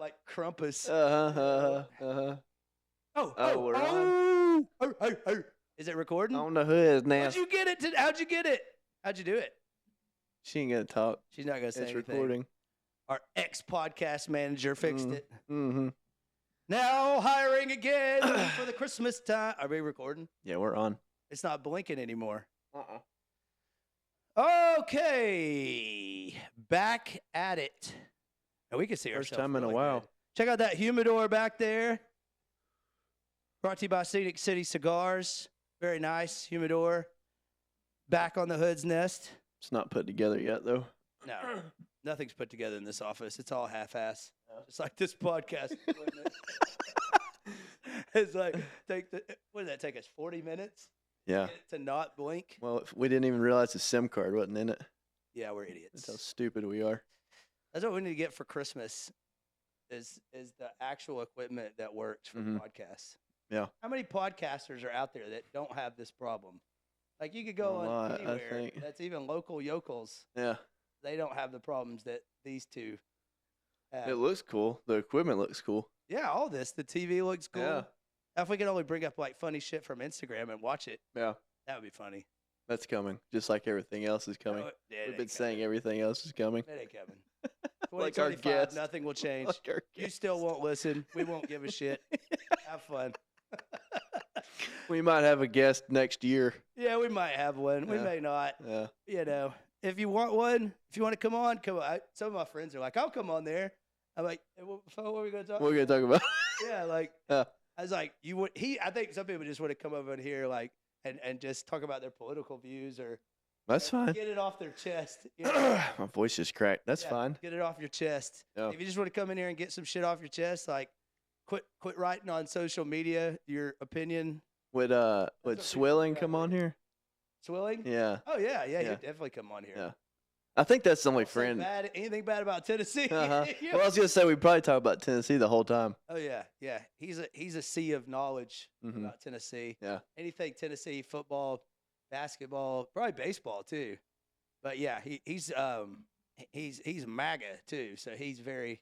like Krampus. We're on. Is it recording? On the hood now. How'd you get it? How'd you get it? How'd you do it? She ain't gonna talk. She's not gonna say It's anything. recording. Our ex-podcast manager fixed it. Mm-hmm. Now hiring again for the Christmas time. Are we recording? Yeah, we're on. It's not blinking anymore. Uh-uh. Okay, back at it. And we can see First ourselves time in a really while. good. Check out that humidor back there. Brought to you by Scenic City Cigars. Very nice humidor. Back on the hood's nest. It's not put together yet, though. No, nothing's put together in this office. It's all half-ass. Just like this podcast equipment. It's like, what did that take us, 40 minutes? Yeah. To not blink? Well, we didn't even realize the SIM card wasn't in it. Yeah, we're idiots. That's how stupid we are. That's what we need to get for Christmas is the actual equipment that works for podcasts. Yeah. How many podcasters are out there that don't have this problem? Like, you could go on anywhere that's even local yokels. Yeah. They don't have the problems that these two have. It looks cool. The equipment looks cool. Yeah, all this. The TV looks cool. Yeah. If we could only bring up, like, funny shit from Instagram and watch it, Yeah. that would be funny. That's coming. Just like everything else is coming. No, We've been saying everything else is coming. It ain't coming. Like our 2025, guest. nothing will change. Like our You guest. still won't listen. We won't give a shit. Have fun. We might have a guest next year. Yeah, we might have one. We Yeah. may not. Yeah. You know, if you want one, if you want to come on, come on. Some of my friends are like, I'll come on there. I'm like, hey, what are we going to talk What are we going to talk about? Yeah, like, Yeah. I was like, I think some people just want to come over in here, like, and just talk about their political views or That's fine. get it off their chest. You know? My voice is cracked. That's Yeah, fine. Get it off your chest. Yeah. If you just want to come in here and get some shit off your chest, like, quit writing on social media your opinion. Would what people Swilling do come out on there. here? Swilling? Yeah. Oh, yeah. Yeah. He'd definitely come on here. Yeah. I think that's the only Don't say friend. anything bad about Tennessee. Uh-huh. Yeah. Well, I was going to say we probably talk about Tennessee the whole time. Oh, yeah. He's a sea of knowledge Mhm. about Tennessee. Yeah. Anything Tennessee, football, basketball, probably baseball too. But yeah, he's MAGA too, so he's very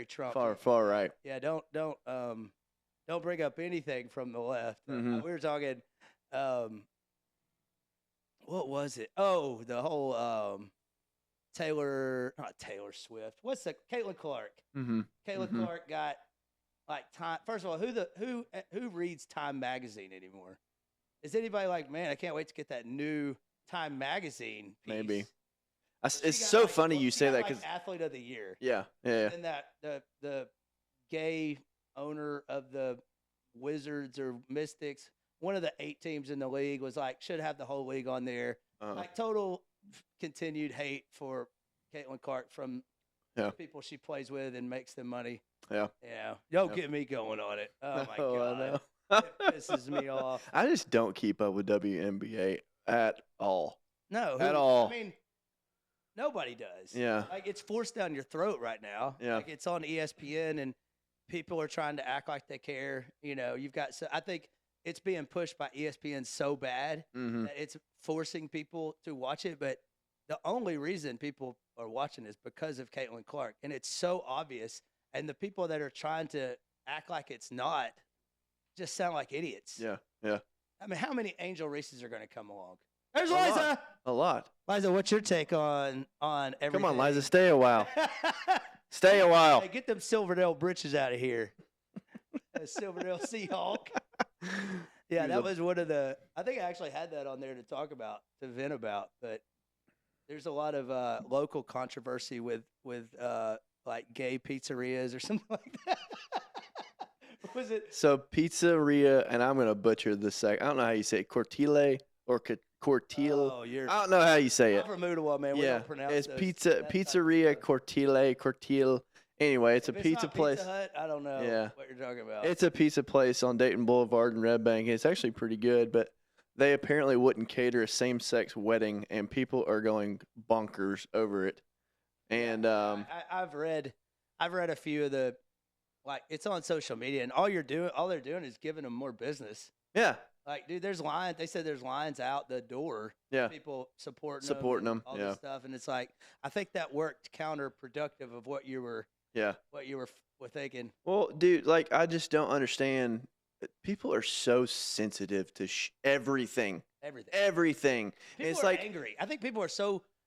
Trump. Far right. Yeah, don't bring up anything from the left. Mhm. We were talking what was it? Oh, the whole not Taylor Swift. What's the Caitlin Clark? Mm-hmm. Caitlin Clark got like Time. First of all, who reads Time magazine anymore? Is anybody like, man, I can't wait to get that new Time magazine piece. Maybe. But she It's got, so like, funny you she say got, that like, because athlete of the year. yeah. And that the gay owner of the Wizards or Mystics, one of the 8 teams in the league, was like, should have the whole league on there. Like, total continued hate for Caitlin Clark from people she plays with and makes them money. Yeah. Yeah. Don't get me going on it. Oh, my I God. know. It pisses me off. I just don't keep up with WNBA at all. No. At all. I mean, nobody does. Yeah. Like, it's forced down your throat right now. Yeah. Like, it's on ESPN, and people are trying to act like they care. You know, I think it's being pushed by ESPN so bad Mm-hmm. that it's forcing people to watch it. But the only reason people are watching is because of Caitlin Clark. And it's so obvious. And the people that are trying to act like it's not just sound like idiots. Yeah. Yeah. I mean, how many Angel Reese's are going to come along? There's A lot. Liza. A lot. Liza, what's your take on everything? Come on, Liza, stay a while. Stay a while. Hey, get them Silverdale britches out of here. Silverdale Seahawk. Yeah, that was one of the – I think I actually had that on there to vent about. But there's a lot of local controversy with like gay pizzerias or something like that. Was it? So Pizzeria, and I'm going to butcher this second. I don't know how you say it. Cortile or Cortile. Oh, you're – I don't know how you say it. I'm from Ottawa, man. We Yeah, don't pronounce it's those- pizza, that type of Pizzeria, stuff. Cortile. Anyway, it's If a pizza not place. Pizza Hut, I don't know Yeah. what you're talking about. It's a pizza place on Dayton Boulevard in Red Bank. It's actually pretty good, but they apparently wouldn't cater a same-sex wedding, and people are going bonkers over it. And I've read a few of the, like, it's on social media, and all they're doing is giving them more business. yeah, Like, dude, there's lines. They said there's lines out the door. Yeah. People supporting Supporting them, them, all yeah. this stuff, and it's like I think that worked counterproductive of what you were Yeah. what you were thinking. Well, dude, like I just don't understand. People are so sensitive to everything. Everything. Everything. And People it's are like, angry. I think people are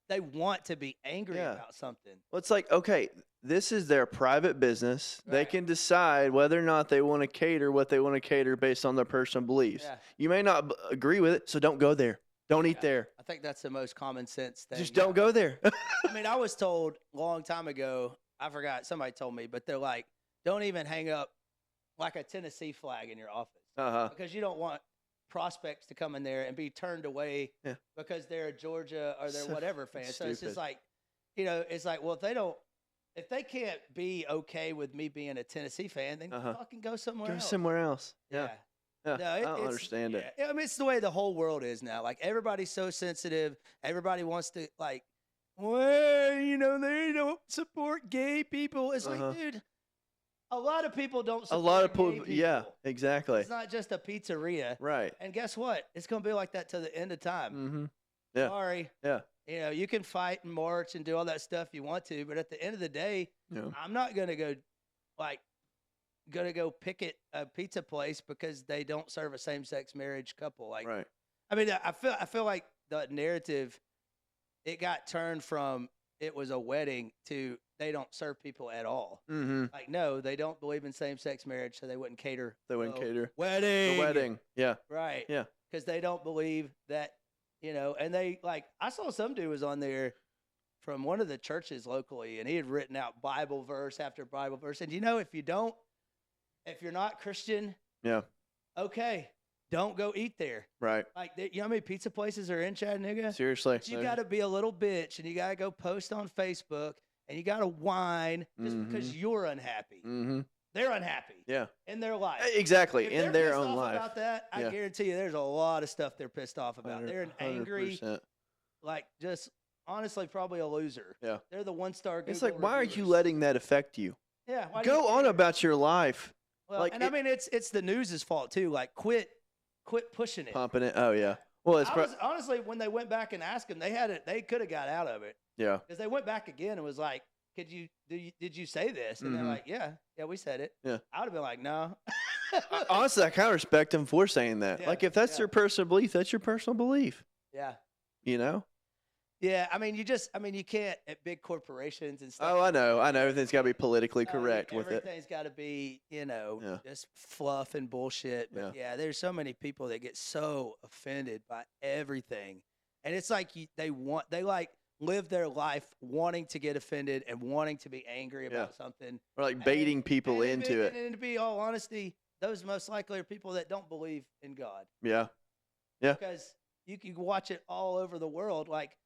they want to be angry Yeah. about something. well, it's like, okay, this is their private business. They Right. can decide whether or not they want to cater what they want to cater based on their personal beliefs. Yeah. You may not agree with it, so don't go there. Don't eat Yeah. there. I think that's the most common sense thing. Just don't go there. I mean, I was told a long time ago, I forgot, somebody told me, but they're like, don't even hang up like a Tennessee flag in your office Uh-huh. because you don't want prospects to come in there and be turned away because they're a Georgia or they're So whatever fan. So it's just stupid. like, it's like, well, if they can't be okay with me being a Tennessee fan, then fucking go somewhere Go else. somewhere else. Yeah. Yeah. No, I don't understand it. I mean, it's the way the whole world is now. Like, everybody's so sensitive. Everybody wants to, like, well, they don't support gay people. It's like, dude, a lot of people don't support A lot of gay people, yeah, exactly. It's not just a pizzeria. Right. And guess what? It's going to be like that to the end of time. Mm-hmm. Yeah. Sorry. Yeah. You can fight and march and do all that stuff you want to, but at the end of the day, I'm not going to go picket a pizza place because they don't serve a same-sex marriage couple. Like, Right. I mean, I feel like the narrative, it got turned from it was a wedding to they don't serve people at all. Mm-hmm. Like, no, they don't believe in same-sex marriage, so they wouldn't cater. They wouldn't cater. Wedding. The wedding. Yeah. Right. Yeah. Because they don't believe that, and they, like, I saw some dude was on there from one of the churches locally, and he had written out Bible verse after Bible verse. And, if you're not Christian, Yeah. okay, don't go eat there. Right. Like, you know how many pizza places are in Chattanooga? Seriously. But you got to be a little bitch, and you got to go post on Facebook, and you got to whine just because you're unhappy. Mm-hmm. They're unhappy. Yeah. In their life. Exactly. If In they're their pissed own off life. about that, I guarantee you there's a lot of stuff they're pissed off about. They're an angry, 100%. like, just honestly probably a loser. Yeah. They're the one-star Google It's like, why aren't you reviewers. letting that affect you? Yeah. Why do you Go on care? about your life. Well, like, and I mean, it's the news's fault too. Like, quit pushing it. Pumping it. Oh, yeah. Well, it's Honestly, when they went back and asked him, they could have got out of it. Yeah. Because they went back again and was like, did you say this? And they're like, yeah, we said it. Yeah. I would have been like, no. Honestly, I kind of respect them for saying that. Yeah, Like, if that's their personal belief, that's your personal belief. Yeah. You know? Yeah, I mean, you can't at big corporations and stuff. Oh, I know. Everything's got to be politically correct with it. Everything's got to be, just fluff and bullshit. But yeah, there's so many people that get so offended by everything, and it's like they live their life wanting to get offended and wanting to be angry about something, or like baiting people into it. And to be all honesty, those most likely are people that don't believe in God. Yeah, yeah. Because you can watch it all over the world, like.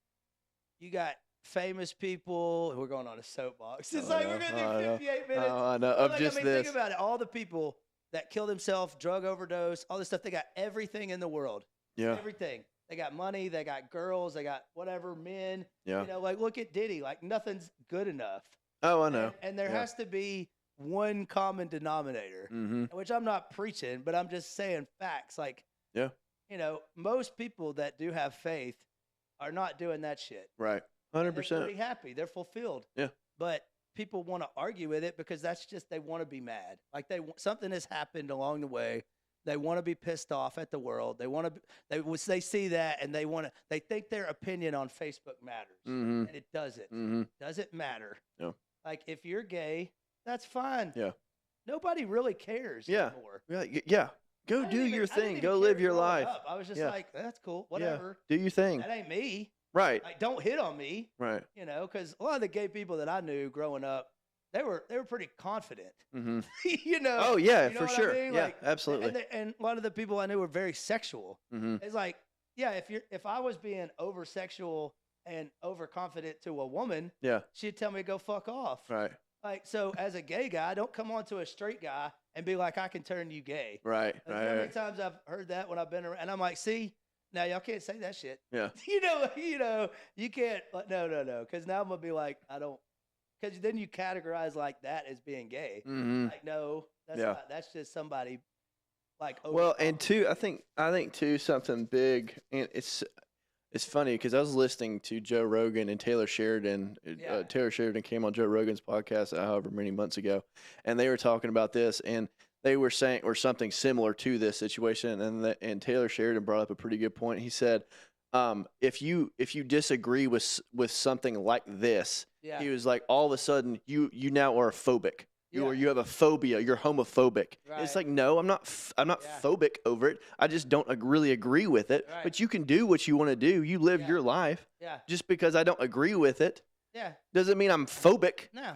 You got famous people. We're going on a soapbox. It's we're going to do 58 minutes. Oh, I know. Of just this. Think about it. All the people that killed themselves, drug overdose, all this stuff. They got everything in the world. Yeah. Everything. They got money. They got girls. They got whatever, men. Yeah. Like, look at Diddy. Like, nothing's good enough. Oh, I know. And there has to be one common denominator, which I'm not preaching, but I'm just saying facts. Like, most people that do have faith are not doing that shit. Right. 100%. They're pretty happy. They're fulfilled. Yeah. But people want to argue with it because that's just, they want to be mad. Like something has happened along the way. They want to be pissed off at the world. They see that and they think their opinion on Facebook matters. And it doesn't. Doesn't matter. Yeah. Like, if you're gay, that's fine. Yeah. Nobody really cares anymore. Yeah. Go do your thing. Go live your life. I was just like, that's cool. Whatever. Yeah. Do your thing. That ain't me. Right. Like, don't hit on me. Right. Because a lot of the gay people that I knew growing up, they were pretty confident. Mm-hmm. Oh yeah, you know for what sure. I mean? Yeah, like, absolutely. And a lot of the people I knew were very sexual. It's like, yeah, if I was being over sexual and overconfident to a woman, she'd tell me to go fuck off. Right. Like, so as a gay guy, don't come on to a straight guy and be like, I can turn you gay. Right. How many times I've heard that when I've been around, and I'm like, see, now y'all can't say that shit. Yeah. You can't. No. Because now I'm gonna be like, I don't. Because then you categorize like that as being gay. Like, no, that's not. That's just somebody. Like, well, and two, I think too something big, and It's funny because I was listening to Joe Rogan and Taylor Sheridan. Yeah. Taylor Sheridan came on Joe Rogan's podcast however many months ago, and they were talking about this, and they were saying or something similar to this situation, and Taylor Sheridan brought up a pretty good point. He said, if you disagree with something like this, Yeah. he was like, all of a sudden you now are phobic. Yeah. You have a phobia. You're homophobic. Right. It's like, no, I'm not. I'm not Yeah. phobic over it. I just don't really agree with it. Right. But you can do what you want to do. You live Yeah. your life. Yeah. Just because I don't agree with it Yeah. doesn't mean I'm phobic. No.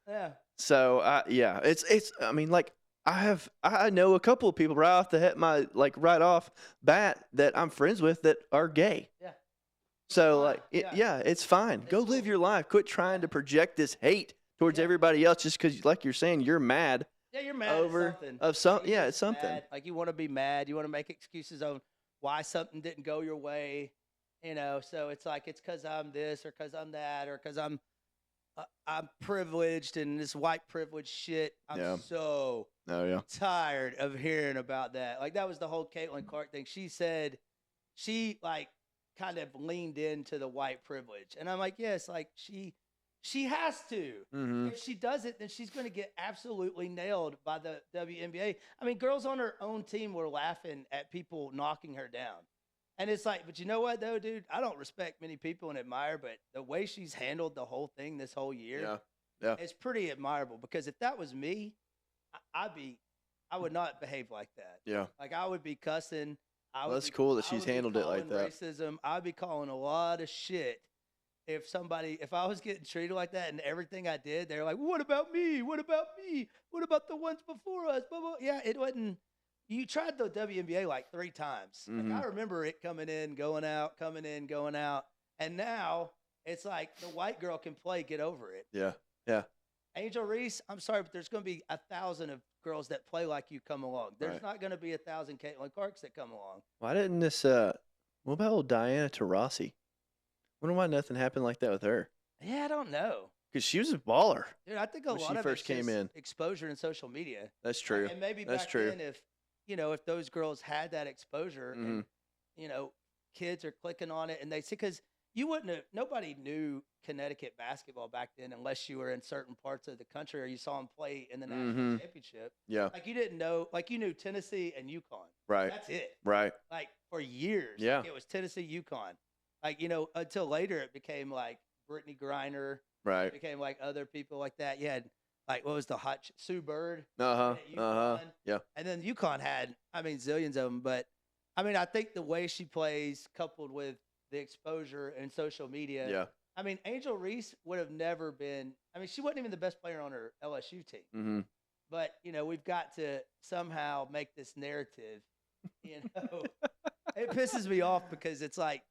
Yeah. So yeah, it's. I mean, like I know a couple of people right off bat that I'm friends with that are gay. Yeah. So Fine. Yeah. it's fine. It's Go cool. live your life. Quit trying to project this hate towards Yeah. everybody else just because, like you're saying, you're mad. Yeah, you're mad over at something. of some. Like, Yeah, you're it's something. mad. Like you want to be mad. You want to make excuses on why something didn't go your way. So it's like it's because I'm this or because I'm that or because I'm privileged and this white privilege shit. I'm Yeah. so Oh yeah. tired of hearing about that. Like that was the whole Caitlin Clark thing. She said she like kind of leaned into the white privilege, and I'm like, yes, like she has to. Mm-hmm. If she doesn't, then she's going to get absolutely nailed by the WNBA. I mean, girls on her own team were laughing at people knocking her down. And it's like, but you know what, though, dude? I don't respect many people and admire, but the way she's handled the whole thing this whole year, Yeah. it's pretty admirable. Because if that was me, I would not behave like that. Yeah. Like, I would be cussing. That's cool that she's handled it like that. Racism. I'd be calling a lot of shit. If I was getting treated like that and everything I did, they're like, what about me? What about me? What about the ones before us? Blah, blah. Yeah, it wasn't. You tried the WNBA like 3 times. Mhm. Like, I remember it coming in, going out, coming in, going out. And now it's like the white girl can play, get over it. Yeah. Yeah. Angel Reese, I'm sorry, but there's going to be 1,000 of girls that play like you come along. There's Right. not going to be 1,000 Caitlin Clarks that come along. Why didn't this? What about old Diana Taurasi? Wonder why nothing happened like that with her. Yeah, I don't know. Because she was a baller. Dude, I think a When lot she of first it's came just in. exposure in social media. That's true. And maybe That's back true. then, if those girls had that exposure and, kids are clicking on it and they see, because nobody knew Connecticut basketball back then unless you were in certain parts of the country or you saw them play in the national championship. Yeah. Like you didn't know, like you knew Tennessee and UConn. Right. That's it. Right. Like for years. Yeah. Like, it was Tennessee, UConn. Like, until later it became like Brittany Griner. Right. It became like other people like that. You had like, what was the Sue Bird? Uh-huh. at UConn. Yeah. And then UConn had, zillions of them. But, I think the way she plays coupled with the exposure and social media. Yeah. Angel Reese would have never been – she wasn't even the best player on her LSU team. Mm-hmm. But, we've got to somehow make this narrative, It pisses me off because it's like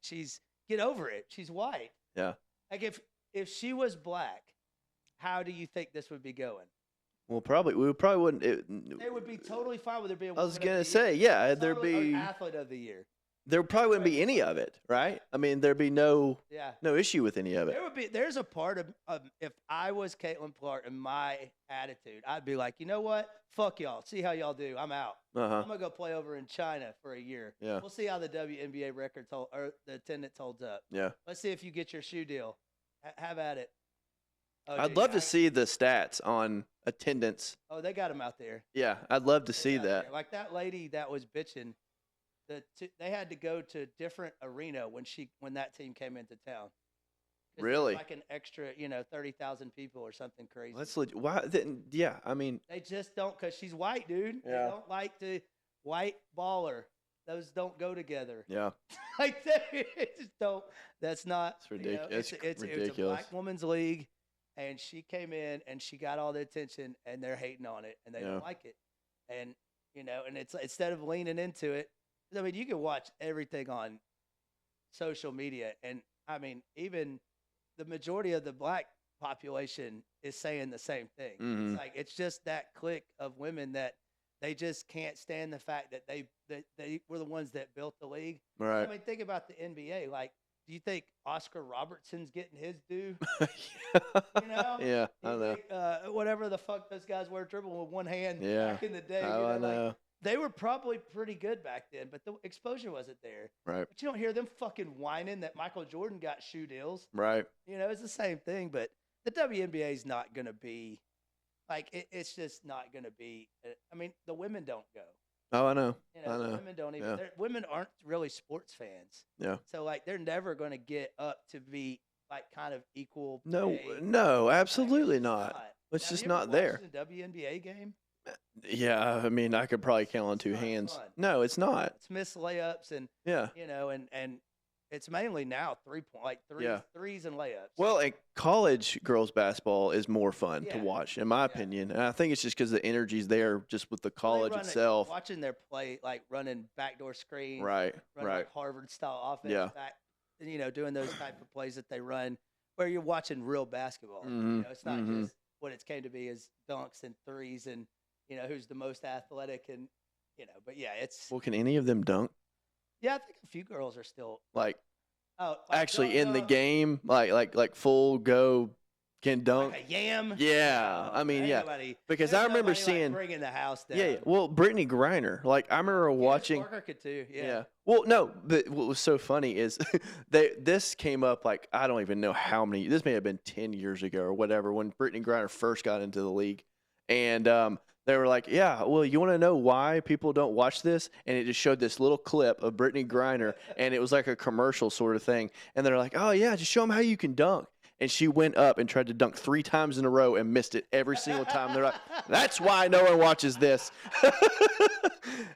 get over it. She's white. Yeah. Like if she was black, how do you think this would be going? Well, we probably wouldn't. They would be totally fine with there being. I was gonna say, yeah, there'd totally, be athlete of the year. There probably wouldn't be any of it, right? There'd be no issue with any of it. There's a part of if I was Caitlin Clark and my attitude, I'd be like, you know what? Fuck y'all. See how y'all do. I'm out. Uh-huh. I'm gonna go play over in China for a year. Yeah. We'll see how the WNBA records or the attendance holds up. Yeah. Let's see if you get your shoe deal. Have at it. Oh, I'd love to see the stats on attendance. Oh, they got them out there. Yeah, I'd love to see that. There. Like that lady that was bitching. They had to go to a different arena when that team came into town. Really? Like an extra, 30,000 people or something crazy. That's legit. Why? Yeah, They just don't, because she's white, dude. Yeah. They don't like the white baller. Those don't go together. Yeah. Like they just don't. That's not. It's ridiculous. It's a black woman's league, and she came in and she got all the attention, and they're hating on it, and they don't like it, and and it's instead of leaning into it. You can watch everything on social media, and even the majority of the black population is saying the same thing. Mm-hmm. It's like it's just that clique of women that they just can't stand the fact that they were the ones that built the league. Right. Think about the NBA. Like, do you think Oscar Robertson's getting his due? Yeah, I know. Whatever the fuck those guys were dribbling with one hand Yeah. back in the day. Oh, I know. They were probably pretty good back then, but the exposure wasn't there. Right. But you don't hear them fucking whining that Michael Jordan got shoe deals. Right. You know, it's the same thing, but the WNBA is not going to be like it's just not going to be. I mean, the women don't go. Oh, I know. You know, I know. the women don't even. Yeah. Women aren't really sports fans. Yeah. So like, they're never going to get up to be like kind of equal. No, pay. no, Like, absolutely it's not. It's Have just you not ever there. watched an WNBA game? Yeah, I mean, I could probably count on two not hands. fun. No, it's not. It's missed layups and Yeah. you know, and it's mainly now 3-point, like threes and layups. Well, and college girls basketball is more fun to Yeah. watch, in my opinion. And I think it's just because the energy's there just with the They college run it- itself. watching their play, like running backdoor screens, Right, running right. like Harvard style offense, Yeah. back, you know, doing those type of plays that they run, where you're watching real basketball. You Mhm, know, it's not mhm. just what it's came to be as dunks and threes and you know who's the most athletic and you know. But yeah, it's Well, can any of them dunk? yeah. I think a few girls are still Like, like actually in the dunk, game? Like full go can dunk? like a yam. Yeah, No, I mean, ain't yeah. nobody- Because ain't I remember nobody, like, seeing. bringing the house down. Yeah, well, Brittany Griner. Like, I remember Candace watching. Parker could too. Yeah. Yeah. Well, no, but what was so funny is this came up like I don't even know how many. This may have been 10 years ago or whatever when Brittany Griner first got into the league, and they were like, "Yeah, well, you want to know why people don't watch this?" And it just showed this little clip of Brittany Griner, and it was like a commercial sort of thing. And they're like, "Oh yeah, just show them how you can dunk." And she went up and tried to dunk 3 times in a row and missed it every single time. They're like, "That's why no one watches this."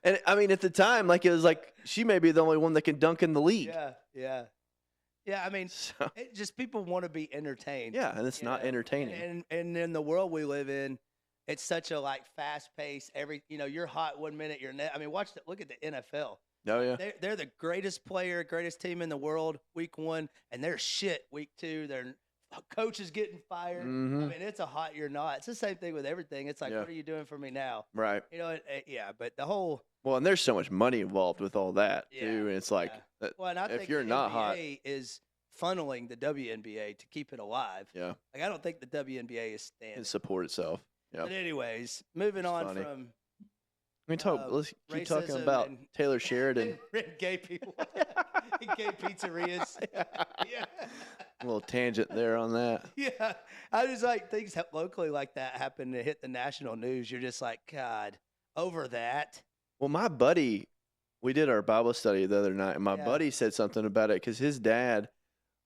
And I mean, at the time, like it was like she may be the only one that can dunk in the league. Yeah, yeah, yeah. I mean, So, it just people want to be entertained. yeah, and it's you not know? entertaining. And in the world we live in, it's such a like fast pace. You're hot 1 minute, you're net. I mean, look at the NFL. Oh yeah, They're the greatest player, greatest team in the world week 1, and they're shit week 2. Their coach is getting fired. Mhm. I mean, it's a hot you're not. It's the same thing with everything. It's like, Yeah. what are you doing for me now? right. You know, yeah. But the whole Well, and there's so much money involved with all that Yeah, too, and it's like yeah. Well, and I if think you're the not hot, NBA is funneling the WNBA to keep it alive. yeah, Like I don't think the WNBA is standing. it support itself. Yeah. But anyways, moving It's on funny. from Let's keep talking racism about and- Taylor Sheridan. gay people, gay pizzerias. Yeah. A little tangent there on that. Yeah. I just like things locally like that happen to hit the national news. You're just like, God, over that. Well, my buddy, we did our Bible study the other night, and my Yeah. buddy said something about it because his dad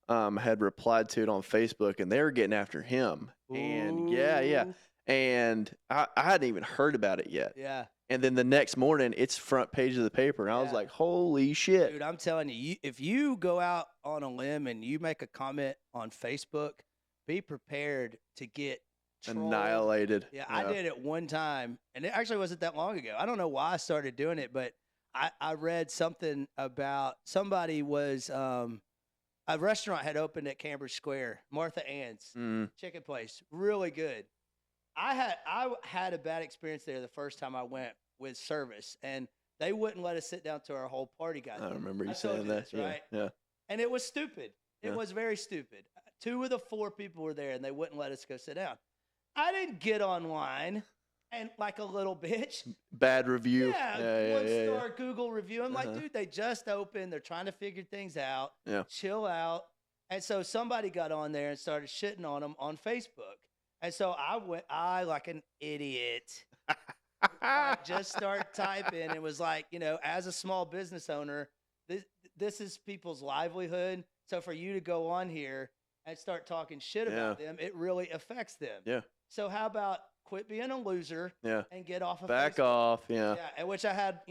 had replied to it on Facebook, and they were getting after him. And yeah, Ooh. and I hadn't even heard about it yet. Yeah. And then the next morning, it's front page of the paper, and I was Yeah. like, "Holy shit!" Dude, I'm telling you, if you go out on a limb and you make a comment on Facebook, be prepared to get trolled. Annihilated. Yeah, I did it one time, and it actually wasn't that long ago. I don't know why I started doing it, but I read something about somebody was a restaurant had opened at Cambridge Square, Martha Ann's Mm, chicken place, really good. I had a bad experience there the first time I went with service, and they wouldn't let us sit down to our whole party got I there. remember you I told saying you that. this, Yeah, right? yeah. And it was stupid. It Yeah. was very stupid. 2 of the 4 people were there, and they wouldn't let us go sit down. I didn't get online and like a little bitch. Bad review. Yeah, one yeah. star Google review. I'm like, Uh-huh. dude, they just opened. They're trying to figure things out. Yeah. Chill out. And so somebody got on there and started shitting on them on Facebook. And so I like an idiot, like, just start typing. It was like, as a small business owner, this is people's livelihood. So for you to go on here and start talking shit about them, it really affects them. Yeah. So how about quit being a loser Yeah. and get off of Back Facebook? off. Yeah. Yeah, and which I had,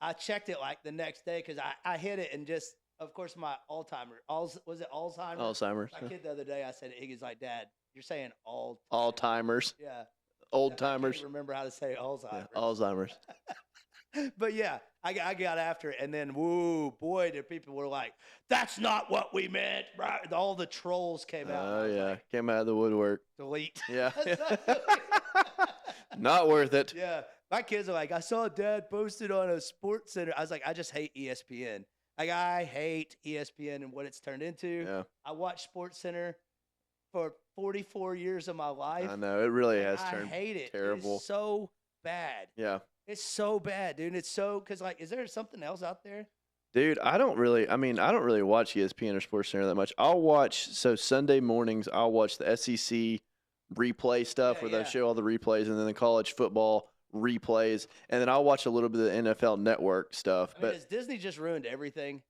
I checked it like the next day because I hit it and just, of course, my was it Alzheimer's? Alzheimer's. My kid the other day, I said, Iggy's like, Dad, you're saying all. All timers. Yeah. Old I timers. can't remember how to say Yeah, Alzheimer's. Alzheimer's. But yeah, I got after it, and then woo, boy, the people were like, "That's not what we meant." Right? All the trolls came out. Oh I was yeah, like, came out of the woodwork. delete. Yeah. Not worth it. Yeah, my kids are like, I saw Dad posted on a Sports Center. I was like, I just hate ESPN. Like I hate ESPN and what it's turned into. Yeah. I watched Sports Center for 44 years of my life. I know it really and has I turned hate it. terrible. It's so bad. Yeah. It's so bad, dude. It's so because like, is there something else out there? Dude, I don't really watch ESPN or Sports Center that much. I'll watch, so Sunday mornings, I'll watch the SEC replay stuff where they show all the replays, and then the college football replays, and then I'll watch a little bit of the NFL Network stuff. I mean, has Disney just ruined everything?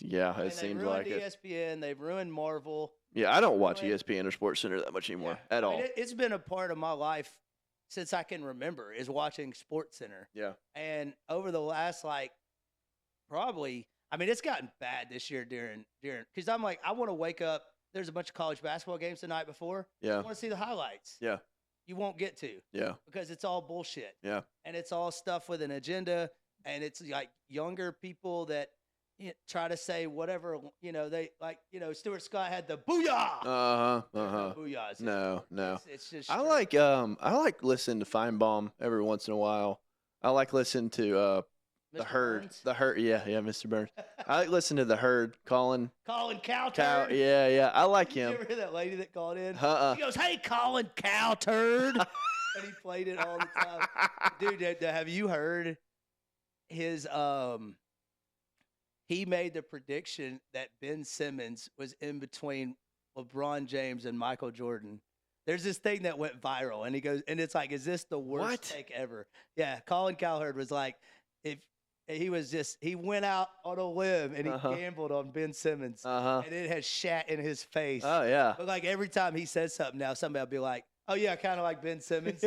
Yeah, it seems like it. ESPN, they've ruined Marvel. Yeah, I don't watch ESPN or Sports Center that much anymore at all. It's been a part of my life since I can remember, is watching Sports Center. Yeah. And over the last, like, probably, I mean, it's gotten bad this year during because I'm like, I want to wake up. There's a bunch of college basketball games the night before. Yeah. I want to see the highlights. Yeah. You won't get to. Yeah. Because it's all bullshit. Yeah. And it's all stuff with an agenda. And it's like younger people that try to say whatever, they like, Stuart Scott had the booyah. Booyahs. No. It's just I like listening to Feinbaum every once in a while. I like listening to the Herd. Burns? The Herd, yeah, Mr. Burns. I like listening to the Herd, Colin Cowturd. Yeah, I like Did you him. ever hear that lady that called in? Uh-uh. She goes, "Hey, Colin Cowturd," and he played it all the time. Dude, have you heard his? He made the prediction that Ben Simmons was in between LeBron James and Michael Jordan. There's this thing that went viral, and he goes, and it's like, is this the worst take ever? Yeah, Colin Cowherd was like, if he went out on a limb and he gambled on Ben Simmons, and it has shat in his face. Oh yeah. But like every time he says something now, somebody will be like, "Oh yeah, kind of like Ben Simmons."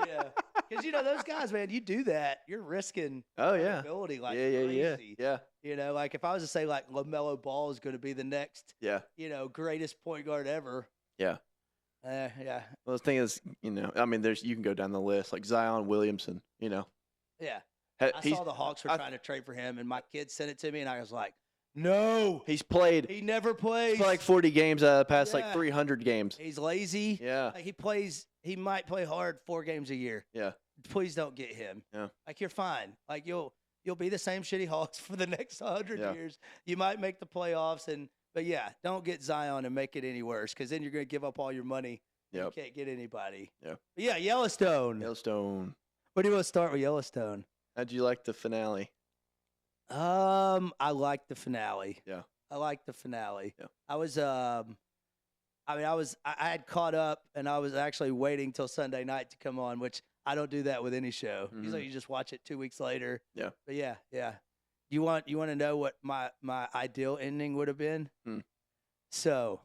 Yeah, because those guys, man, you do that, you're risking ability like crazy. Yeah. Like if I was to say like LaMelo Ball is going to be the next, greatest point guard ever. Yeah. Yeah. Well, the thing is, I mean, you can go down the list like Zion Williamson. Yeah. I saw the Hawks were trying to trade for him, and my kid sent it to me, and I was like, no. He's played. He never plays. He's played like 40 games out of the past like 300 games. He's lazy. Yeah. Like he might play hard 4 games a year. Yeah. Please don't get him. Yeah. Like, you're fine. Like, you'll be the same shitty Hawks for the next 100 years. You might make the playoffs, but yeah, don't get Zion and make it any worse, because then you're going to give up all your money. Yep. You can't get anybody. Yeah. But yeah, Yellowstone. Where do you want to start with Yellowstone? How'd you like the finale? I liked the finale. Yeah. I liked the finale. Yeah. I had caught up, and I was actually waiting till Sunday night to come on, which I don't do that with any show. Mm-hmm. Usually you just watch it 2 weeks later. Yeah. But yeah. You want to know what my ideal ending would have been? So,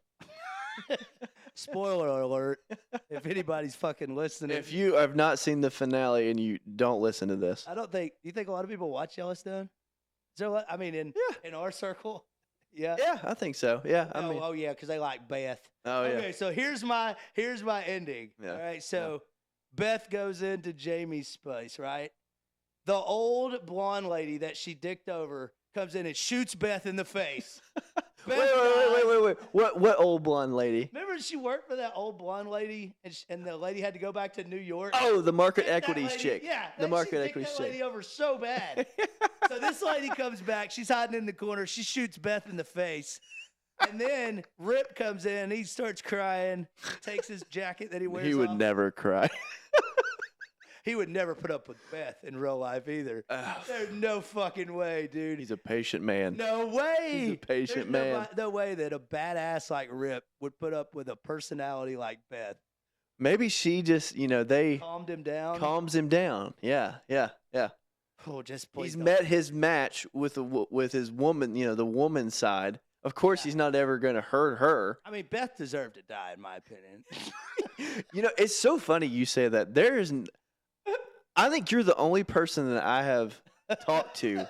spoiler alert, if anybody's fucking listening. If you have not seen the finale and you don't listen to this. You think a lot of people watch Yellowstone? Is there in our circle? Yeah. Yeah, I think so. Yeah. Yeah, because they like Beth. Oh, yeah. Okay, so here's my ending. Yeah. All right, so Beth goes into Jamie's place, right? The old blonde lady that she dicked over comes in and shoots Beth in the face. Wait. What old blonde lady? Remember she worked for that old blonde lady, and the lady had to go back to New York? Oh, the market equities chick. Yeah. The market equities chick. Lady over so bad. So this lady comes back. She's hiding in the corner. She shoots Beth in the face. And then Rip comes in. He starts crying, takes his jacket that he wears He would off. never cry. He would never put up with Beth in real life either. There's no fucking way, dude. He's a patient man. No way. He's a patient man. No way that a badass like Rip would put up with a personality like Beth. Maybe she just, they calmed him down. Calms him down. Yeah. Oh, just please. He's met his match with his woman, the woman side. Of course, he's not ever going to hurt her. I mean, Beth deserved to die, in my opinion. It's so funny you say that. I think you're the only person that I have talked to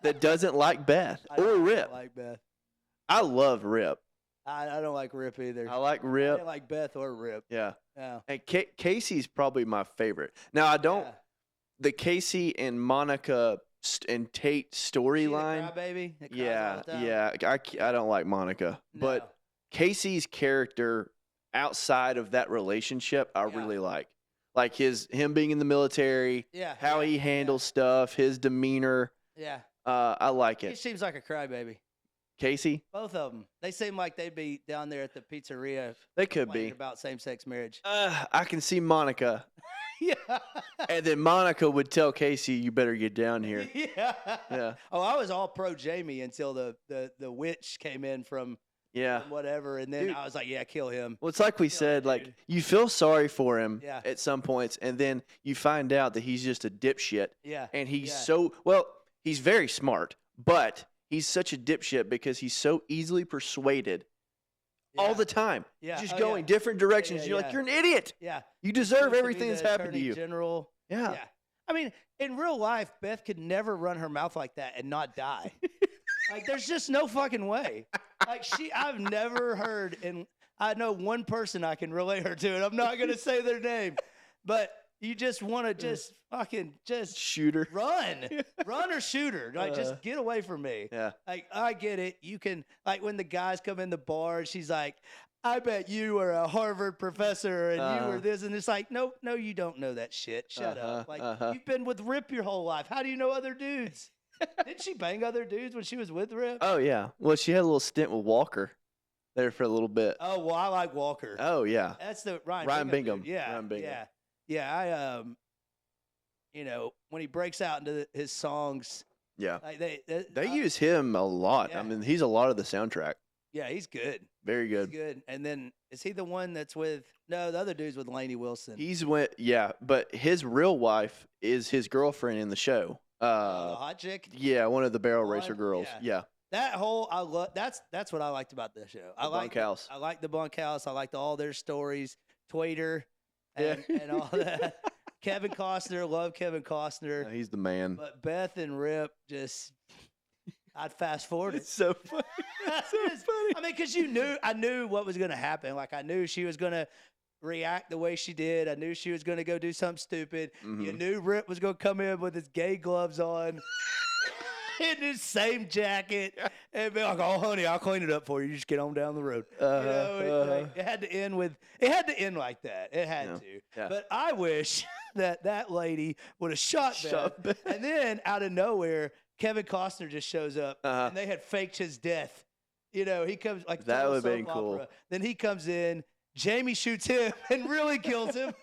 that doesn't like Beth or Rip. I like Beth. I love Rip. I don't like Rip either. I like Rip. I don't like Beth or Rip. Yeah. Yeah. And Casey's probably my favorite. Now, I don't. Yeah. The Casey and Monica and Tate storyline. Baby. Yeah. I don't like Monica, but Casey's character outside of that relationship, I really like. Like him being in the military, how he handles stuff, his demeanor. Yeah. I like it. He seems like a crybaby. Casey? Both of them. They seem like they'd be down there at the pizzeria. They could be. About same-sex marriage. I can see Monica. Yeah. And then Monica would tell Casey, "You better get down here." Yeah. Yeah. Oh, I was all pro Jamie until the witch came in from Yeah. whatever, and then Dude. I was like, yeah, kill him. Well, it's like we Kill said, that like dude. you feel sorry for him Yeah. at some points, and then you find out that he's just a dipshit. Yeah. And he's Yeah. he's very smart, but he's such a dipshit because he's so easily persuaded all the time. Yeah. Just Oh, going yeah. different directions. Yeah, You're yeah. like, you're an idiot. Yeah. You He deserve wants to everything be that's the happened to Attorney you. General. Yeah. Yeah. I mean, in real life, Beth could never run her mouth like that and not die. Like, there's just no fucking way. Like, I've never heard, and I know one person I can relate her to, and I'm not going to say their name, but you just want to just fucking just Shooter. run or shoot her. Like, just get away from me. Yeah. Like, I get it. You can, like, when the guys come in the bar, and she's like, I bet you were a Harvard professor and you were this. And it's like, no, you don't know that shit. Shut up. Like, you've been with Rip your whole life. How do you know other dudes? Didn't she bang other dudes when she was with Rip? Oh, yeah. Well, she had a little stint with Walker there for a little bit. Oh, well, I like Walker. Oh, yeah. That's the Ryan Bingham. dude. Yeah. Ryan Bingham. Yeah. Yeah. You know, when he breaks out into his songs, Yeah. like They use him a lot. Yeah. I mean, he's a lot of the soundtrack. yeah, he's good. Very good. He's good. And then is he the one that's with? No, the other dude's with Lainey Wilson. But his real wife is his girlfriend in the show. The hot chick. Yeah, one of the barrel One? racer girls. Yeah. That whole I love. That's what I liked about the show. I like bunkhouse. I like the bunkhouse. I liked all their stories. Twitter and all that. Kevin Costner, love Kevin Costner. He's the man. But Beth and Rip just. I'd fast forward. It's so funny. So funny. I mean, because I knew what was going to happen. Like, I knew she was going to react the way she did. I knew she was going to go do something stupid. Mm-hmm. You knew Rip was going to come in with his gay gloves on, in his same jacket, and be like, "Oh, honey, I'll clean it up for you. You just get on down the road." It had to end with. It had to end like that. It had to. Yeah. But I wish that lady would have shot Beth, and then out of nowhere, Kevin Costner just shows up, and they had faked his death. You know, he comes like that would have soap been cool. opera. Then he comes in, Jamie shoots him and really kills him,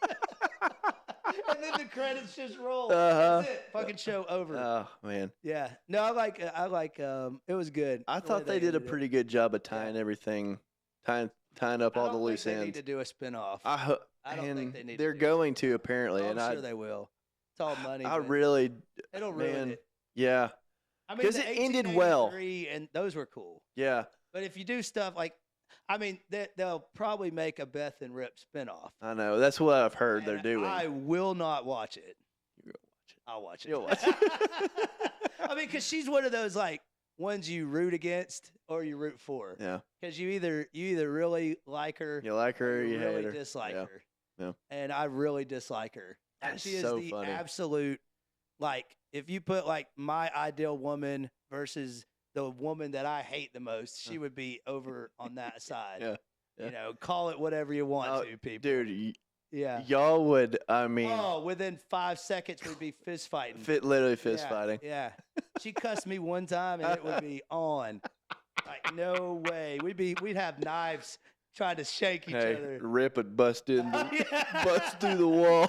and then the credits just roll. That's it. Fucking show over. Oh man. Yeah. No, I like. It was good. I the thought way they did a ended it. pretty good job of tying everything, tying up all the loose They need ends. to do a spinoff. I don't think they need. They're to going to apparently, I'm and sure they will. It's all money. I but really, it'll ruin man, it. yeah, I mean, 'cause the it ended well. 1883 and those were cool. yeah. But if you do stuff like, I mean, they'll probably make a Beth and Rip spinoff. I know that's what I've heard they're And doing. I will not watch it. You'll watch it. I'll watch it. You'll watch it. I mean, because she's one of those like ones you root against or you root for. Yeah, Because you either really like her, you like her, or you really hate her. dislike Yeah. her. Yeah. And I really dislike her. And That's she is so the funny. absolute, like, if you put like my ideal woman versus the woman that I hate the most, she would be over on that side. Yeah. You know, call it whatever you want Oh, to, people. Dude, Yeah. y'all would. I mean, Oh, within 5 seconds we'd be fist fighting. literally fist Yeah, fighting. Yeah. She cussed me one time and it would be on. Like, no way. We'd have knives trying to shake each other. Rip would bust in, Yeah. bust through the wall.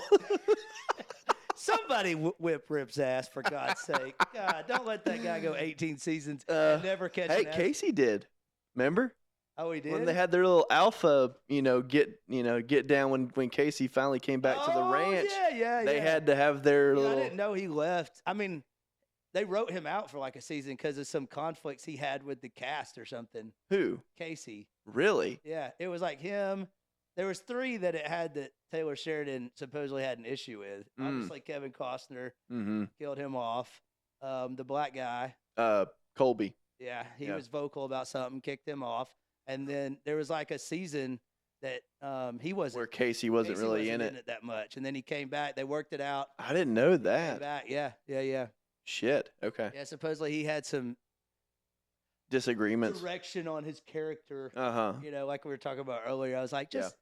Somebody whip Rip's ass, for God's sake. God, don't let that guy go 18 seasons and never catch Hey, an ass. Casey did. Remember Oh, he did? when they had their little alpha, get down when Casey finally came back to the ranch. Yeah. They had to have their I little. didn't know he left. I mean, they wrote him out for like a season because of some conflicts he had with the cast or something. Who? Casey. Really? Yeah, it was like him. There was 3 that it had that Taylor Sheridan supposedly had an issue with. Obviously, Kevin Costner Mm-hmm. killed him off. The black guy, Colby. yeah, he Yeah. was vocal about something, kicked him off. And then there was like a season that he wasn't. Where Casey wasn't Casey really wasn't in it. that much. And then he came back. They worked it out. I didn't know Came that. back. Yeah. Shit. Okay. Yeah, supposedly he had some Disagreements. direction on his character. Uh huh. You know, like we were talking about earlier. I was like, just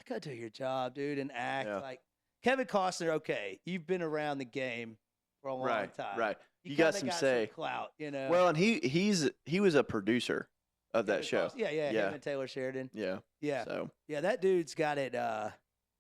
go do your job, dude, and act Yeah. like Kevin Costner. Okay, you've been around the game for a long Right. time. Right. You kinda got some say. clout, you know. Well, and he was a producer of that Kevin show. Costner- yeah, Yeah. him and Taylor Sheridan. Yeah. Yeah, So yeah, that dude's got it.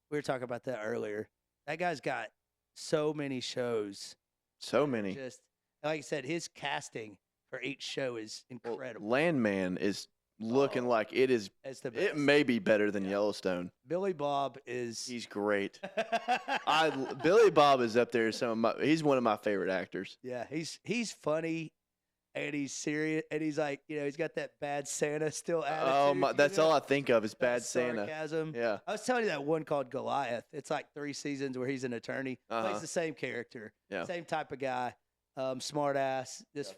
We were talking about that earlier. That guy's got so many shows. So many. Just like I said, his casting for each show is incredible. Landman is looking like it is. It's the best. It may be better than Yellowstone. Billy Bob is. He's great. Billy Bob is up there. He's one of my favorite actors. Yeah, he's funny, and he's serious, and he's like, he's got that bad Santa still attitude. That's all I think of is bad Santa. Sarcasm. Yeah. I was telling you that one called Goliath. It's like 3 seasons where he's an attorney. Plays the same character. Yeah. Same type of guy. Smart ass. Just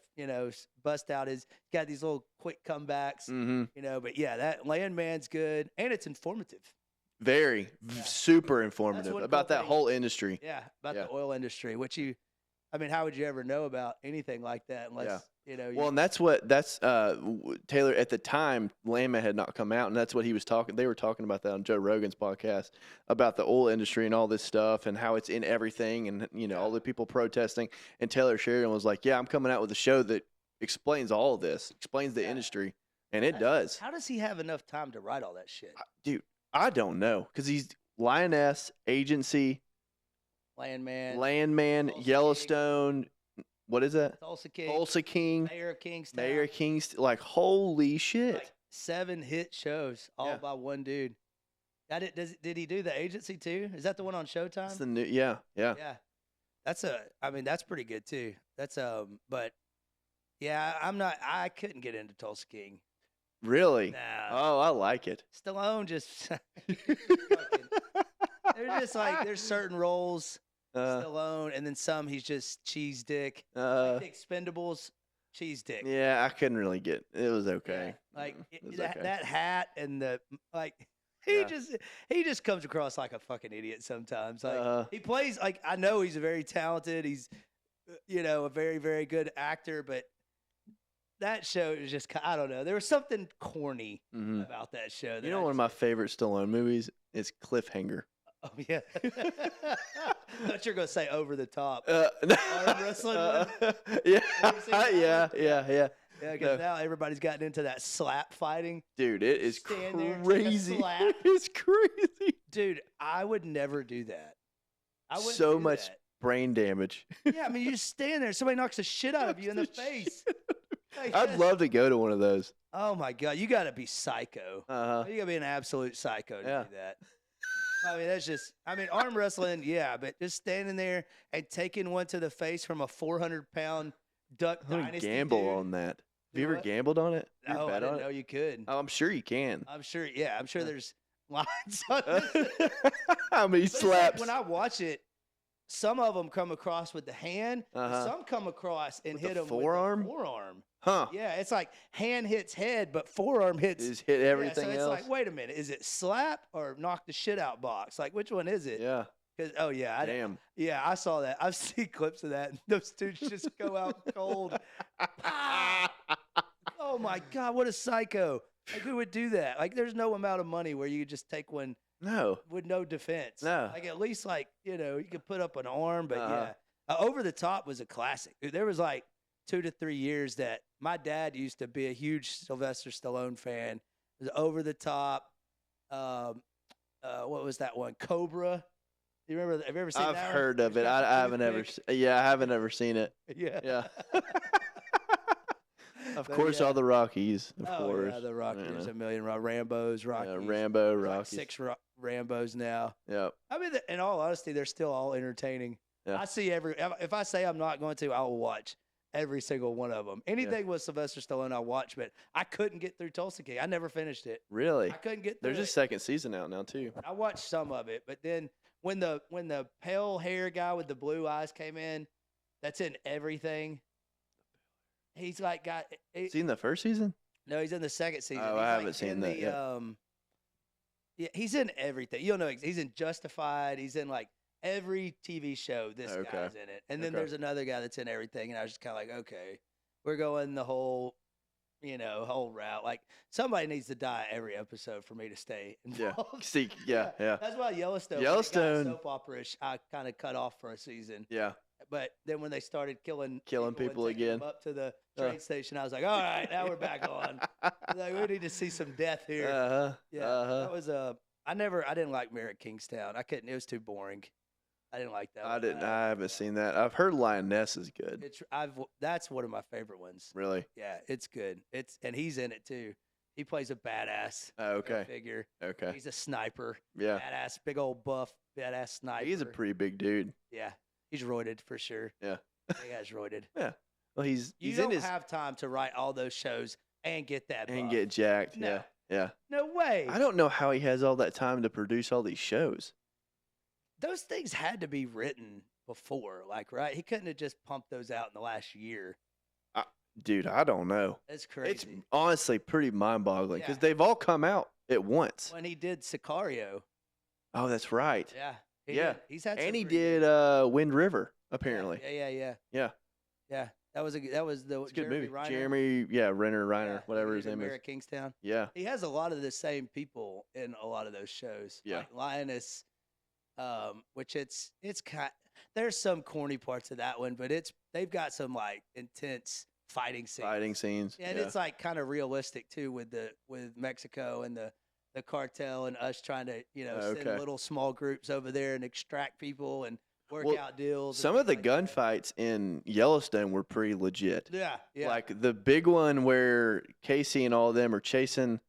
bust out his. Got these little quick comebacks. Mm-hmm. But yeah, that Landman's good, and it's informative. Very super informative about that whole industry. Yeah, about the oil industry, which how would you ever know about anything like that unless Well, and that's Taylor at the time. Landman had not come out, and that's what he was talking. They were talking about that on Joe Rogan's podcast about the oil industry and all this stuff and how it's in everything, and all the people protesting. And Taylor Sheridan was like, "Yeah, I'm coming out with a show that explains all of this, explains the industry, and it does." How does he have enough time to write all that shit, dude? I don't know, because he's Lioness, Agency, Landman, Yellowstone. What is that? Tulsa King, Mayor of Kingstown. Like, holy shit! Like 7 hit shows, all by one dude. Did he do The Agency too? Is that the one on Showtime? That's the new. Yeah. That's pretty good too. But yeah, I couldn't get into Tulsa King. Really? Nah. Oh, I like it. Stallone just. There's just there's certain roles. Stallone, and then some he's just cheese dick. Like the Expendables, cheese dick. Yeah, I couldn't really get. It was okay. Yeah, that hat and the he just comes across like a fucking idiot sometimes. He plays I know he's very talented. He's a very, very good actor, but that show is just, I don't know. There was something corny about that show. One of my favorite Stallone movies is Cliffhanger. Oh, yeah. I thought you were going to say Over the Top. No. Arm wrestling one. Yeah. Yeah, because now everybody's gotten into that slap fighting. Dude, it is crazy. Slap. It's crazy. Dude, I would never do that. I wouldn't so do much that. Brain damage. Yeah, you just stand there. Somebody knocks the shit out of you in the face. I'd love to go to one of those. Oh, my God. You got to be psycho. You got to be an absolute psycho to do that. That's just, arm wrestling, yeah, but just standing there and taking one to the face from a 400-pound Duck Dynasty gamble dude. On that. Have you ever gambled on it? No, I didn't know you could. Oh, I'm sure you can. I'm sure there's lines on it. How many slaps? When I watch it, some of them come across with the hand, some come across and hit them forearm? with the forearm. Huh. Yeah, it's like hand hits head, but forearm hits everything so it's else. like, wait a minute, is it slap or knock the shit out box? Like, which one is it? Yeah. Damn. I saw that. I've seen clips of that. And those dudes just go out cold. Oh my God, what a psycho! Like, who would do that? Like, there's no amount of money where you could just take one. No. With no defense. No. Like, at least you could put up an arm, but Over the Top was a classic. There was 2 to 3 years that my dad used to be a huge Sylvester Stallone fan. It was Over the Top. What was that one? Cobra. You remember? Have you ever seen that? I've heard of it. I haven't ever. Yeah, I haven't ever seen it. Yeah. Of course, all the Rockies. Of course. Yeah, the Rockies. There's a million Rambos, Rockies. Yeah, Rambo, Rockies. 6 Rambos now. Yeah. In all honesty, they're still all entertaining. Yeah. I see if I say I'm not going to, I will watch every single one of them. Anything with Sylvester Stallone, I'll watch, but I couldn't get through Tulsa King. I never finished it. Really? I couldn't get through There's a second season out now, too. I watched some of it, but then when the pale hair guy with the blue eyes came in, that's in everything. He's seen the first season? No, he's in the second season. Oh, I haven't seen that yet. Yeah, he's in everything. You'll know he's in Justified. He's in every TV show. This guy's in it, and then there's another guy that's in everything. And I was just kind of like, okay, we're going the whole route. Like, somebody needs to die every episode for me to stay involved. Yeah. That's why Yellowstone soap opera-ish, I kind of cut off for a season. Yeah. But then when they started killing people again up to the train station, I was like, all right, now we're back on. We need to see some death here. That was I didn't like Mayor of Kingstown. I couldn't. It was too boring. I didn't like that. I didn't. I haven't seen that. I've heard Lioness is good. That's one of my favorite ones. Really? Yeah, it's good. And he's in it too. He plays a badass figure. Okay. He's a sniper. Yeah. Badass, big old buff, badass sniper. He's a pretty big dude. Yeah. He's roided for sure. Yeah. He has roided. Yeah. Well, you don't have time to write all those shows and get that buff. And get jacked. No. Yeah. Yeah. No way. I don't know how he has all that time to produce all these shows. Those things had to be written before, like, right? He couldn't have just pumped those out in the last year. Dude, I don't know. That's crazy. It's honestly pretty mind-boggling because Yeah. they've all come out at once. When he did Sicario. Oh, that's right. Yeah. Yeah. He's had And he pretty did good- Wind River, apparently. Yeah. Yeah. That was the It's a good Jeremy movie. Renner. Jeremy, Reiner, Yeah, whatever he his did name Mayor is. of Kingstown. Yeah. He has a lot of the same people in a lot of those shows. Yeah. Like Lioness, which it's kind. There's some corny parts of that one, but they've got some like intense fighting scenes. Fighting scenes. Yeah, and it's like kind of realistic too with Mexico and the cartel and us trying to send little small groups over there and extract people and work out deals. Some of the gunfights in Yellowstone were pretty legit. Yeah. Like the big one where Casey and all of them are chasing,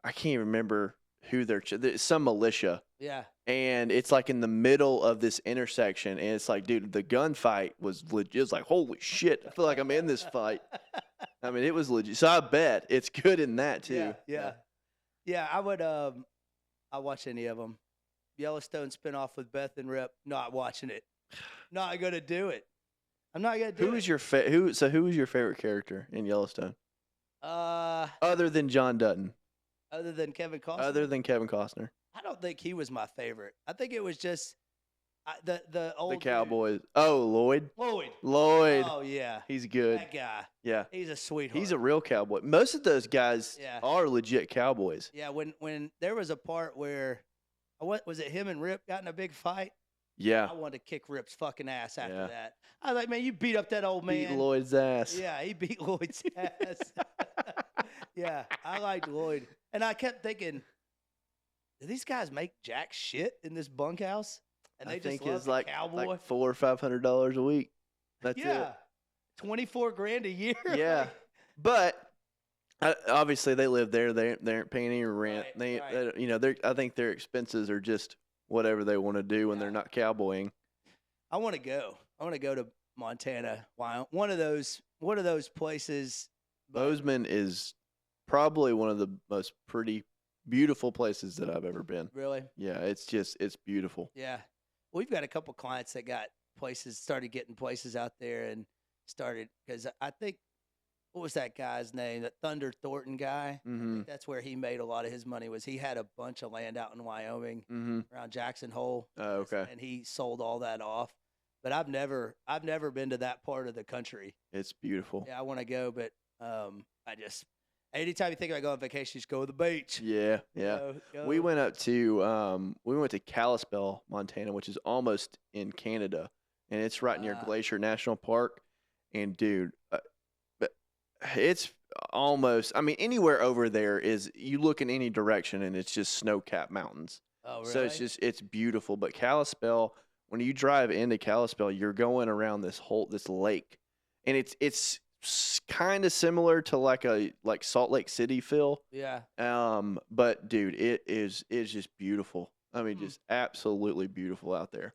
I can't even remember who there's some militia. Yeah. And it's like in the middle of this intersection. And it's like, dude, the gunfight was legit. It's like, holy shit, I feel like I'm in this fight. I mean, it was legit. So I bet it's good in that too. Yeah, I would I watch any of them. Yellowstone spinoff with Beth and Rip, not watching it. Not going to do it. I'm not going to do it. Who was your favorite character in Yellowstone? Other than John Dutton. Other than Kevin Costner? Other than Kevin Costner. I don't think he was my favorite. I think it was just the old The Cowboys. dude. Oh, Lloyd. Lloyd. Oh, yeah. He's good. That guy. Yeah. He's a sweetheart. He's a real cowboy. Most of those guys are legit cowboys. Yeah, when there was a part where, what was it, him and Rip got in a big fight? Yeah. I wanted to kick Rip's fucking ass after that. I was like, man, you beat up that old man. Beat Lloyd's ass. Yeah, he beat Lloyd's ass. Yeah, I liked Lloyd. And I kept thinking, do these guys make jack shit in this bunkhouse? And they just love the cowboy? Like $400 or $500 a week. That's it. $24,000 a year. Yeah. But obviously they live there. They aren't paying any rent. Right. I think their expenses are just whatever they want to do when they're not cowboying. I want to go. I want to go to Montana. Wyoming. One of those places. Bozeman is probably one of the most pretty beautiful places that I've ever been. Really? Yeah, it's beautiful. Yeah. We've got a couple clients that got started getting places out there and started, because I think, what was that guy's name? That Thunder Thornton guy? I think that's where he made a lot of his money. Was he had a bunch of land out in Wyoming around Jackson Hole. Oh, okay. And he sold all that off. But I've never been to that part of the country. It's beautiful. Yeah, I want to go, but anytime you think about going on vacation, just go to the beach. Yeah. Go. We went to Kalispell, Montana, which is almost in Canada, and it's right near Glacier National Park. And dude, it's almost, I mean, anywhere over there is, you look in any direction and it's just snow-capped mountains. Oh, really? So it's beautiful. But Kalispell, when you drive into Kalispell, you're going around this lake, and it's kind of similar to like Salt Lake City feel. Yeah. But dude, it's just beautiful. I mean, just absolutely beautiful out there.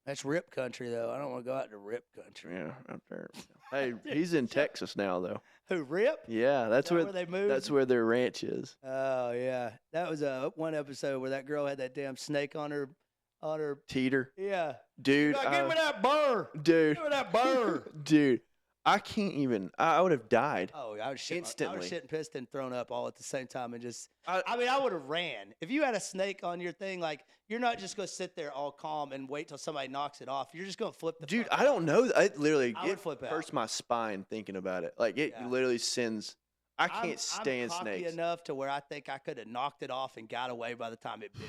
That's Rip country, though. I don't want to go out to Rip country. Yeah, out there. Hey, he's in Texas now, though. Who, Rip? Yeah, that's where they moved. That's where their ranch is. Oh yeah, that was one episode where that girl had that damn snake on her teeter. Yeah, dude. Give me that burr, dude. Give me that burr, dude. I can't even. I would have died. Oh, I was instantly. I was shitting, pissed, and thrown up all at the same time, and just. I mean, I would have ran if you had a snake on your thing. Like, you're not just gonna sit there all calm and wait till somebody knocks it off. You're just gonna flip the. Dude, I don't know. I would flip out. Hurts my spine thinking about it. Like it literally sends. I can't stand I'm cocky snakes enough to where I think I could have knocked it off and got away by the time it bit me.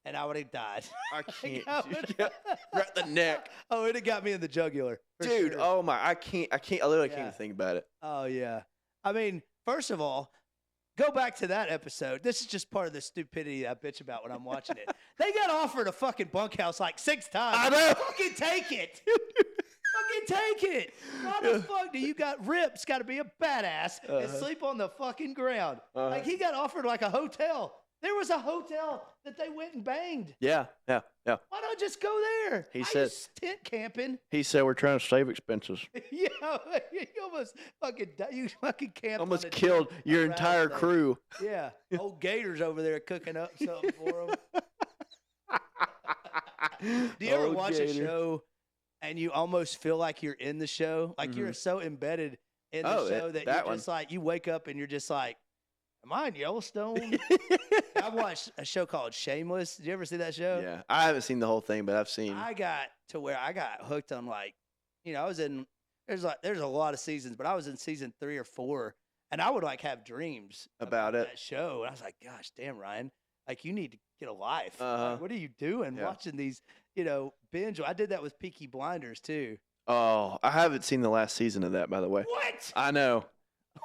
And I would have died. I can't. Right the neck. Oh, it got me in the jugular. Dude, sure. Oh my, I can't. I literally can't even think about it. Oh, yeah. I mean, first of all, Go back to that episode. This is just part of the stupidity I bitch about when I'm watching it. They got offered a fucking bunkhouse like 6 times. I know. Fucking take it. Fucking take it. Why the fuck do you got Rip's got to be a badass and sleep on the fucking ground? Like he got offered like a hotel. There was a hotel that they went and banged. Yeah. Why don't just go there? He said tent camping. He said we're trying to save expenses. Yeah, you almost fucking camped. Almost killed your entire crew. Yeah, old Gators over there cooking up something for them. Do you ever watch a show and you almost feel like you're in the show? Like you're so embedded in the show that you're just like, you wake up and you're just like, am I in Yellowstone? I watched a show called Shameless. Did you ever see that show? Yeah, I haven't seen the whole thing, but I've seen. I got to where I got hooked on I was in. There's a lot of seasons, but I was in season 3 or 4, and I would have dreams about it. That show. And I was like, gosh, damn, Ryan, you need to get a life. Uh-huh. What are you doing watching these? Binge. I did that with Peaky Blinders too. Oh, I haven't seen the last season of that, by the way. What? I know.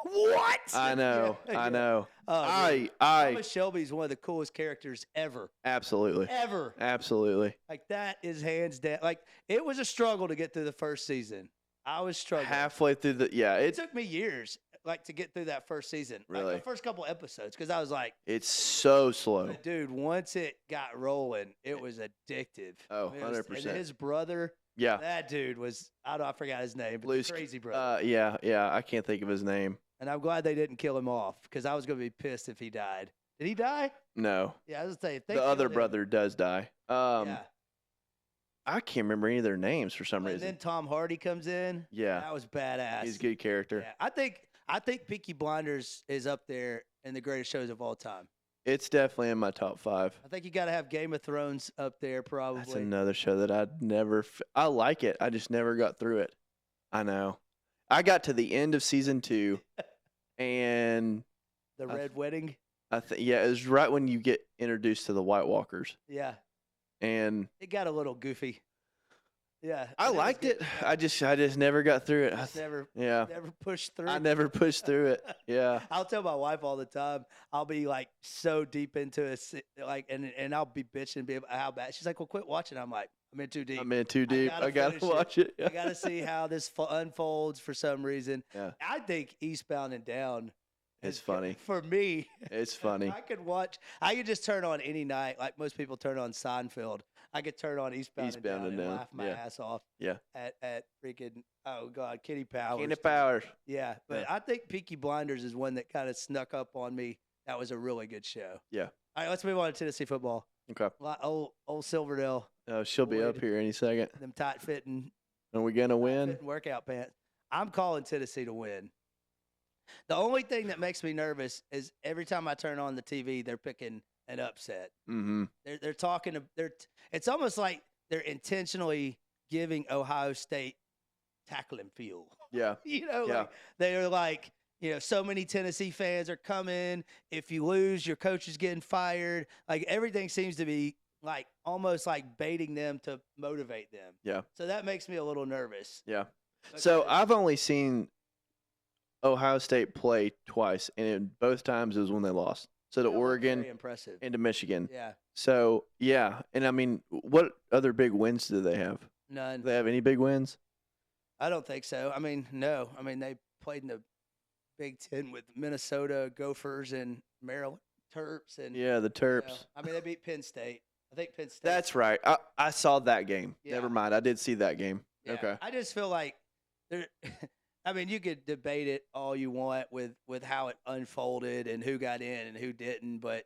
What? I know. I know. Thomas Shelby's one of the coolest characters ever. Absolutely. Ever. Absolutely. That is hands down. It was a struggle to get through the first season. I was struggling. Halfway through it took me years to get through that first season. Really? The first couple episodes, because I was like, it's so slow. Dude, once it got rolling, it was addictive. Oh, 100%. And his brother. Yeah. That dude was, I forgot his name, but the crazy brother. Yeah. I can't think of his name. And I'm glad they didn't kill him off, because I was going to be pissed if he died. Did he die? No. Yeah, I was going to say. The other brother does die. Yeah. I can't remember any of their names for some reason. And then Tom Hardy comes in. Yeah. That was badass. He's a good character. Yeah. I think Peaky Blinders is up there in the greatest shows of all time. It's definitely in my top 5. I think you got to have Game of Thrones up there, probably. That's another show that I'd never. I like it. I just never got through it. I know. I got to the end of season 2, and the Red Wedding. It was right when you get introduced to the White Walkers. Yeah. And it got a little goofy. Yeah. I liked it. Yeah. I just never got through it. Never pushed through. I never pushed through it. Yeah. I'll tell my wife all the time. I'll be so deep into it, and I'll be bitching how bad. She's like, "Well, quit watching." I'm like, "I'm in too deep. I gotta watch it. I gotta see how this unfolds for some reason." Yeah. I think Eastbound and Down. It's funny. For me. It's funny. I could just turn on any night, like most people turn on Seinfeld. I could turn on Eastbound and Down and laugh my ass off. Yeah. At freaking, oh God, Kenny Powers. Kenny Powers. Yeah. But I think Peaky Blinders is one that kind of snuck up on me. That was a really good show. Yeah. All right, let's move on to Tennessee football. Okay. Old Silverdale. Oh, she'll be up here any second. Them tight fitting. Are we gonna win? Workout pants. I'm calling Tennessee to win. The only thing that makes me nervous is every time I turn on the TV, they're picking an upset. Mm-hmm. They're talking. It's almost like they're intentionally giving Ohio State tackling fuel. Yeah. They're like, so many Tennessee fans are coming. If you lose, your coach is getting fired. Everything seems to be almost like baiting them to motivate them. Yeah. So that makes me a little nervous. Yeah. So I've only seen Ohio State play twice, and both times it was when they lost. So to Oregon very impressive. And to Michigan. Yeah. So, yeah. And, I mean, what other big wins do they have? None. Do they have any big wins? I don't think so. I mean, no. I mean, they played in the Big Ten with Minnesota Gophers and Maryland Terps. And yeah, the Terps. I mean, they beat Penn State. I think Penn State. That's right. I saw that game. Yeah. Never mind. I did see that game. Yeah. Okay. I just feel like there – I mean, you could debate it all you want with how it unfolded and who got in and who didn't, but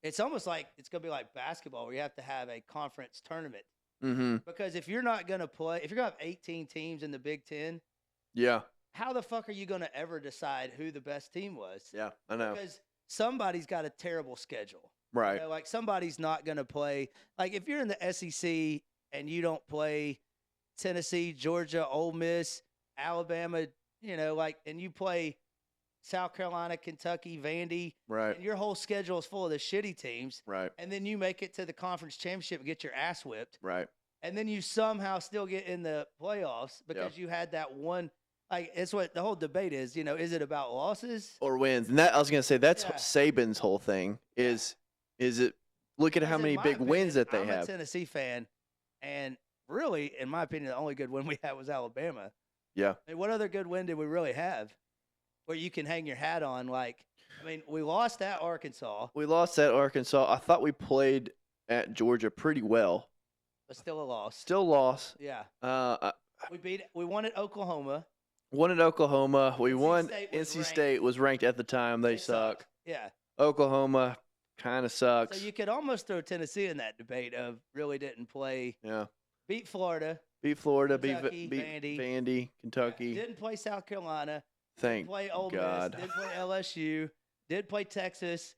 it's almost like it's going to be like basketball where you have to have a conference tournament. Mm-hmm. Because if you're not going to play – if you're going to have 18 teams in the Big Ten, yeah, how the fuck are you going to ever decide who the best team was? Yeah, I know. Because somebody's got a terrible schedule. Right. Somebody's not going to play – if you're in the SEC and you don't play Tennessee, Georgia, Ole Miss – Alabama, and you play South Carolina, Kentucky, Vandy, right? And your whole schedule is full of the shitty teams, right? And then you make it to the conference championship and get your ass whipped, right? And then you somehow still get in the playoffs because you had that one. like it's what the whole debate is. Is it about losses? Or wins. And that I was gonna say that's Yeah. Saban's whole thing is it look at how Because many in my big wins opinion, that they I'm have. a Tennessee fan, and really, in my opinion, the only good win we had was Alabama. Yeah. I mean, what other good win did we really have where you can hang your hat on? Like, I mean, we lost at Arkansas, We lost at Arkansas. I thought we played at Georgia pretty well. but still a loss. Still lost. Yeah. I We won at Oklahoma. won at Oklahoma. We NC won. State was NC ranked. State was ranked at the time. They suck. suck. Yeah. Oklahoma kind of sucks. So you could almost throw Tennessee in that debate of really didn't play. Yeah. Beat Florida. Beat Florida. Kentucky, beat Vandy. Vandy, Kentucky. Didn't play South Carolina. Thank Didn't play Ole God. Miss. Didn't play LSU. Did play Texas.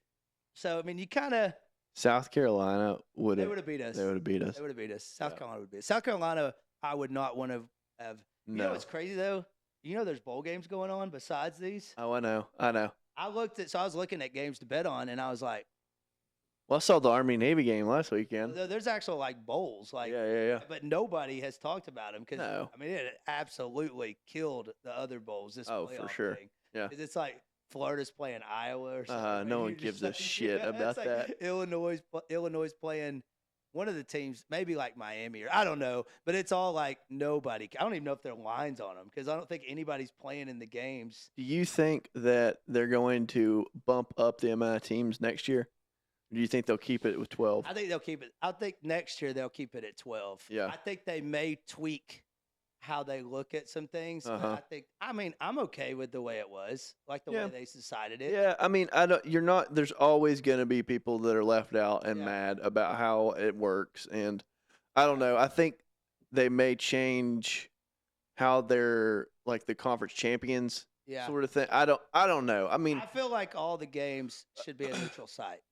So I mean, you kind of South Carolina would they have. would have beat us. They would have beat us. They would have beat us. South Yeah. Carolina would beat us. South Carolina, I would not want to have. You know No. what's crazy though? There's bowl games going on besides these. Oh, I know. I was looking at games to bet on, and I was like, Well, I saw the Army Navy game last weekend. there's actual like bowls, like, Yeah. but nobody has talked about them because No. I mean it absolutely killed the other bowls. This Oh, for playoff sure. thing. Yeah. 'Cause it's like Florida's playing Iowa or something. No and one you're gives just a like, shit yeah, about it's like that. Illinois playing one of the teams, maybe like Miami or I don't know, but it's all like nobody. I don't even know if there are lines on them because I don't think anybody's playing in the games. Do you think that they're going to bump up the amount of teams next year? Or do you think they'll keep it with 12? I think they'll keep it. I think next year they'll keep it at 12. Yeah. I think they may tweak how they look at some things. But Uh-huh. I'm okay with the way it was, like the Yeah. way they decided it. Yeah, I mean, you're not. There's always going to be people that are left out and Yeah. mad about how it works, and I don't know. I think they may change how they're like the conference champions Yeah. sort of thing. I don't know. I mean, I feel like all the games should be a neutral site.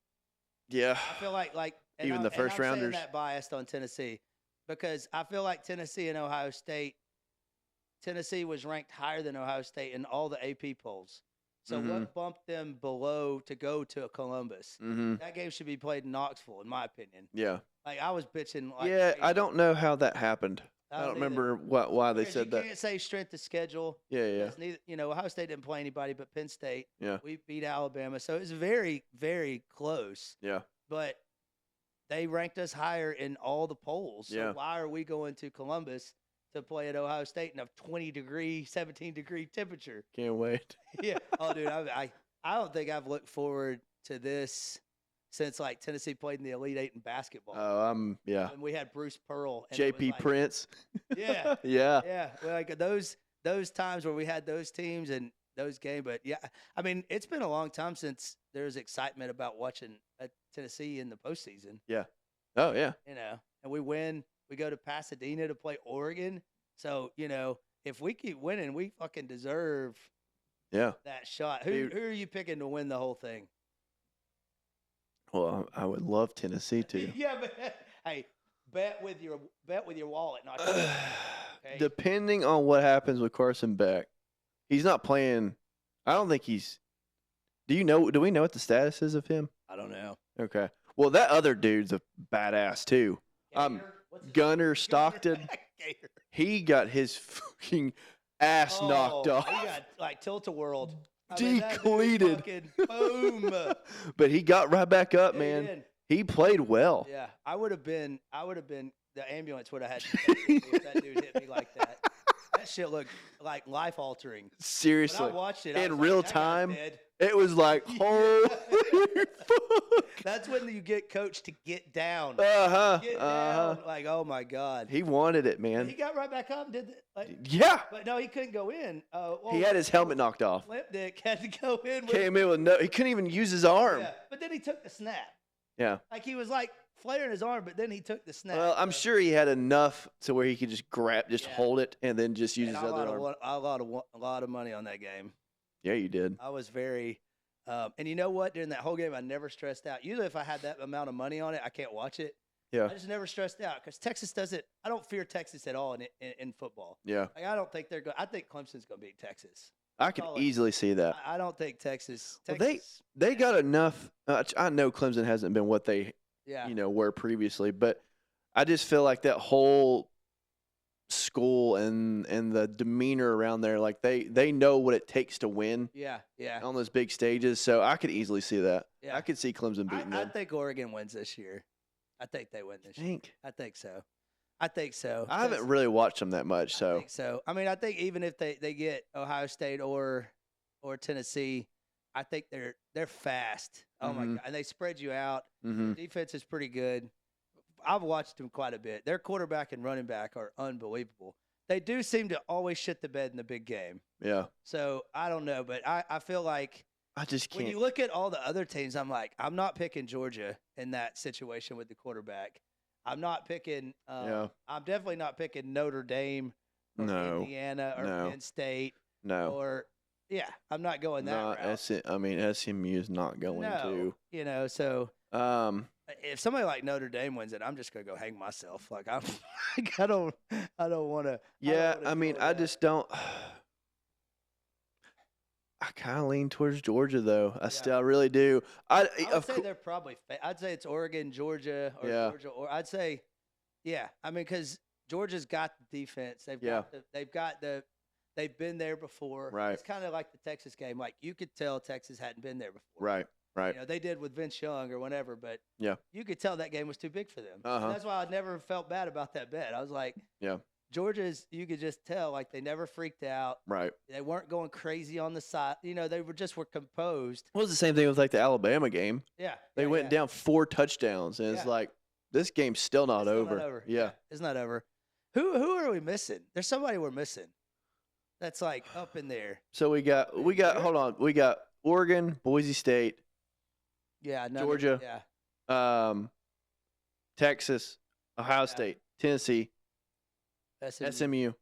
yeah, I feel like and Even the and first I'm saying rounders? that biased on Tennessee because I feel like Tennessee and Ohio State. Tennessee was ranked higher than Ohio State in all the AP polls. So Mhm. what bumped them below to go to Columbus? mm-hmm. That game should be played in Knoxville, in my opinion. Yeah, Like I was bitching. Like yeah. crazy. I don't know how that happened. I don't either. remember why they Because said you that. can't say strength of schedule. Yeah. Because neither, Ohio State didn't play anybody but Penn State. Yeah. We beat Alabama, so it was very, very close. Yeah. But they ranked us higher in all the polls. So Yeah. why are we going to Columbus to play at Ohio State in a 20-degree, 17-degree temperature? Can't wait. Yeah. Oh, dude, I don't think I've looked forward to this since like Tennessee played in the Elite Eight in basketball. Oh, yeah. And we had Bruce Pearl. And it was JP like- Prince. Yeah. Yeah. Yeah, well, like those times where we had those teams and those games. But yeah, I mean, it's been a long time since there's excitement about watching Tennessee in the postseason. Oh, yeah. And we win. We go to Pasadena to play Oregon. So if we keep winning, we fucking deserve Yeah. that shot. Dude. Who are you picking to win the whole thing? Well, I would love Tennessee to. Yeah, but hey, bet with your wallet, not your wallet, okay? Depending on what happens with Carson Beck, he's not playing. I don't think he's. Do we know what the status is of him? I don't know. Okay. Well, that other dude's a badass too. Gator? What's his Gunner name? Stockton. Gator. He got his fucking ass knocked off, He got like tilt-a-world. Decleated. Boom. but he got right back up, Yeah, he man. did. He played well. Yeah, I would have been. The ambulance would have had to take me if that dude hit me like that. That shit looked like life altering. When Seriously, I watched it I in was real like, that guy's time, dead. it was like, holy fuck. That's when you get coached to get down. Uh-huh. Get Uh-huh. down. Like, oh my god. He wanted it, He man. got right back up and did Yeah. but no, he couldn't go in. Well, He had his helmet knocked off. Limp Dick had to go in. With, Came in with no. He couldn't even use his arm. yeah, but then he took the snap. Yeah. Like he was like flaring his arm, but then he took the snap. Well, I'm sure he had enough to where he could just Yeah. hold it, and then just use And his other arm. a lot of money on that game. Yeah, you did. I was very, and you know what? During that whole game, I never stressed out. Usually, if I had that amount of money on it, I can't watch it. Yeah. I just never stressed out because Texas doesn't. I don't fear Texas at all in football. Yeah. Like I don't think they're going. I think Clemson's going to beat Texas. I could solid. easily see that. I don't think Texas. Well, Texas They got enough. I know Clemson hasn't been what they yeah. were previously, but I just feel like that whole school and the demeanor around there. Like they know what it takes to win Yeah, yeah, on those big stages. So I could easily see that. yeah. I could see Clemson beating I them. think Oregon wins this year. I think they win this year. Think? I think so. I think so. I haven't really watched them that much. I So think so. I mean, I think even if they get Ohio State or Tennessee, I think they're fast. Oh my Mhm. god, and they spread you out. hmm Defense is pretty good. I've watched them quite a bit. Their quarterback and running back are unbelievable. They do seem to always shit the bed in the big game. yeah, So I don't know, but I feel like I just when can't. you look at all the other teams, I'm like, I'm not picking Georgia in that situation with the quarterback. I'm not picking. Yeah. I'm definitely not picking Notre Dame or No. Indiana or No. Penn State No, or I'm not going that not route. I mean SMU is not going No, so to. if somebody like Notre Dame wins it, I'm just gonna go hang myself. Like I'm, like, I don't want to. Yeah, I mean, I just don't. I kind of lean towards Georgia, though. I really do. I would say they're probably. I'd say it's Oregon, Georgia, or Yeah. Georgia, or I'd say, yeah. I mean, because Georgia's got the defense. They've been there before. Right. It's kind of like the Texas game. Like you could tell Texas hadn't been there before. Right. You know, they did with Vince Young or whatever, but Yeah. you could tell that game was too big for them. Uh-huh. That's why I never felt bad about that bet. I was like, Yeah. Georgia's, you could just tell, like they never freaked out. Right. They weren't going crazy on the side. You know, they were composed. Well, it's the same thing with like the Alabama game. Yeah. They went down 4 touchdowns, and it's Yeah. like this game's still not It's still over. not over. Yeah. It's not over. Who are we missing? There's somebody we're missing. That's like up in there. So we got hold on. We got Oregon, Boise State, Yeah. Georgia. Yeah. Texas, Ohio Yeah. State, Tennessee, SMU. SMU,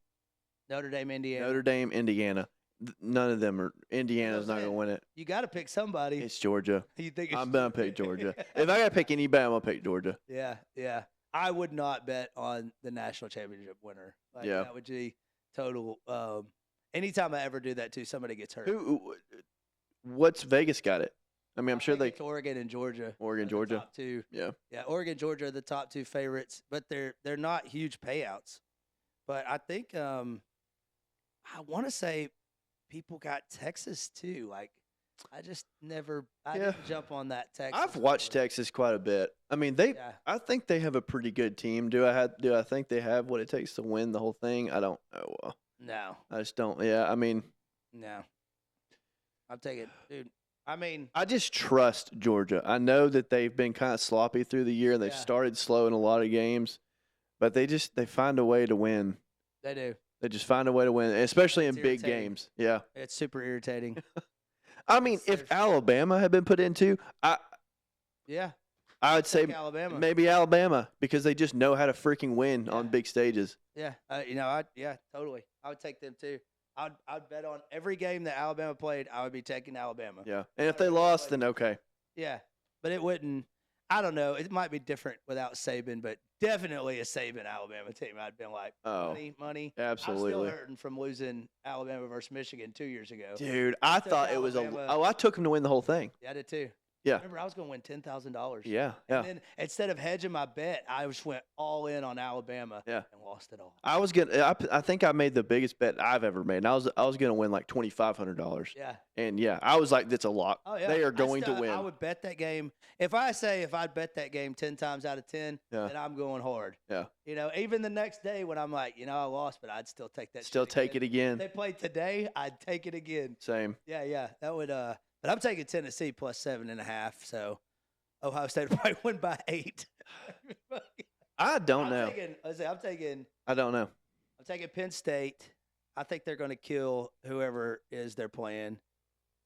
Notre Dame, Indiana. Notre Dame, Indiana. None of them are. Indiana's not saying. going to win it. You got to pick somebody. It's Georgia. You think it's I'm gonna pick Georgia. If I gotta pick anybody, I'm gonna pick Georgia. Yeah, yeah. I would not bet on the national championship winner. Like, Yeah. that would be total. Anytime I ever do that too, somebody gets hurt. What's Vegas got it? I mean, I'm sure think it's Oregon and Georgia. Oregon, are the Georgia. top two. Yeah. Yeah, Oregon, Georgia are the top two favorites, but they're not huge payouts. But I think I want to say people got Texas too. Like I just never didn't jump on that Texas. I've watched story. Texas quite a bit. I mean, Yeah. I think they have a pretty good team. Do I think they have what it takes to win the whole thing? I don't know. No, I just don't. Yeah, I mean, no. I'm taking, dude. I mean, I just trust Georgia. I know that they've been kind of sloppy through the year. They've Yeah. started slow in a lot of games, but they find a way to win. they do. They just find a way to win, especially in It's big irritating. games. Yeah. It's super irritating. I mean, It's if so- Alabama had been put into, Yeah. I would say Take Alabama. maybe Alabama because they just know how to freaking win on Yeah. big stages. Yeah. Totally. I would take them too. I'd bet on every game that Alabama played. I would be taking Alabama. Yeah. And if they lost, then okay. Yeah, but it wouldn't. I don't know. It might be different without Saban, but definitely a Saban Alabama team. I'd been like, Oh, money. absolutely. I'm still hurting from losing Alabama versus Michigan 2 years ago. Dude, I took thought it was Alabama. I took them to win the whole thing. Yeah, I did too. Yeah. Remember, I was going to win $10,000. Yeah. And then instead of hedging my bet, I just went all in on Alabama. Yeah. And lost it all. I think I made the biggest bet I've ever made. And I was gonna win like $2,500. Yeah. And yeah, I was like, that's a lot. Oh yeah. They are going to I win. would bet that game. If I'd bet that game 10 times out of 10, Yeah. then I'm going hard. Yeah. You know, even the next day when I'm like, I lost, but I'd still take that. Still shit take it If again. they played today, I'd take it again. Same. Yeah. That would but I'm taking Tennessee plus 7.5, so Ohio State will probably win by 8. I don't know. I'm taking Penn State. I think they're going to kill whoever is they're playing.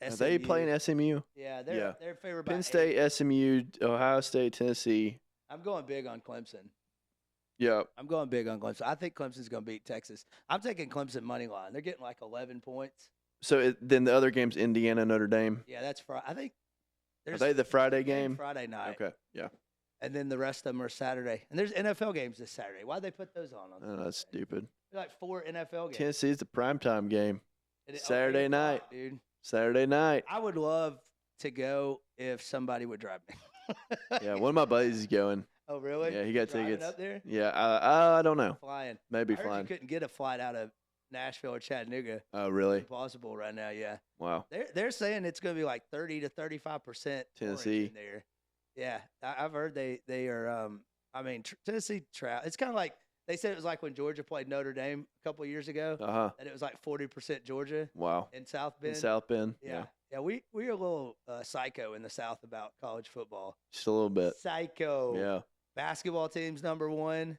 Are they playing SMU? Yeah, they're favored by Penn 8. State, SMU, Ohio State, Tennessee. I'm going big on Clemson. Yeah. I'm going big on Clemson. I think Clemson's going to beat Texas. I'm taking Clemson money line. They're getting like 11 points. So then the other game's Indiana, Notre Dame. Yeah, that's Friday. I think Are they the Friday game? Friday night. Okay. Yeah. And then the rest of them are Saturday. And there's NFL games this Saturday. Why'd they put those on? Oh, that's stupid. There's like 4 NFL games. Tennessee's the primetime game. And Saturday 8 o'clock, night. dude. Saturday night. I would love to go if somebody would drive me. Yeah, one of my buddies is going. Oh, really? Yeah, he got Driving tickets. up there? Yeah, I don't know. Flying. Maybe I heard flying. you couldn't get a flight out of Nashville or Chattanooga. Oh, really? Impossible right now, yeah. Wow. They're saying it's going to be like 30 to 35% Tennessee in there. Yeah, I've heard they are. I mean, Tennessee trout. It's kind of like they said it was like when Georgia played Notre Dame a couple of years ago, and it was like 40% Georgia. Wow. In South Bend. In South Bend. Yeah. We are a little psycho in the South about college football. Just a little bit. Psycho. Yeah. Basketball team's #1.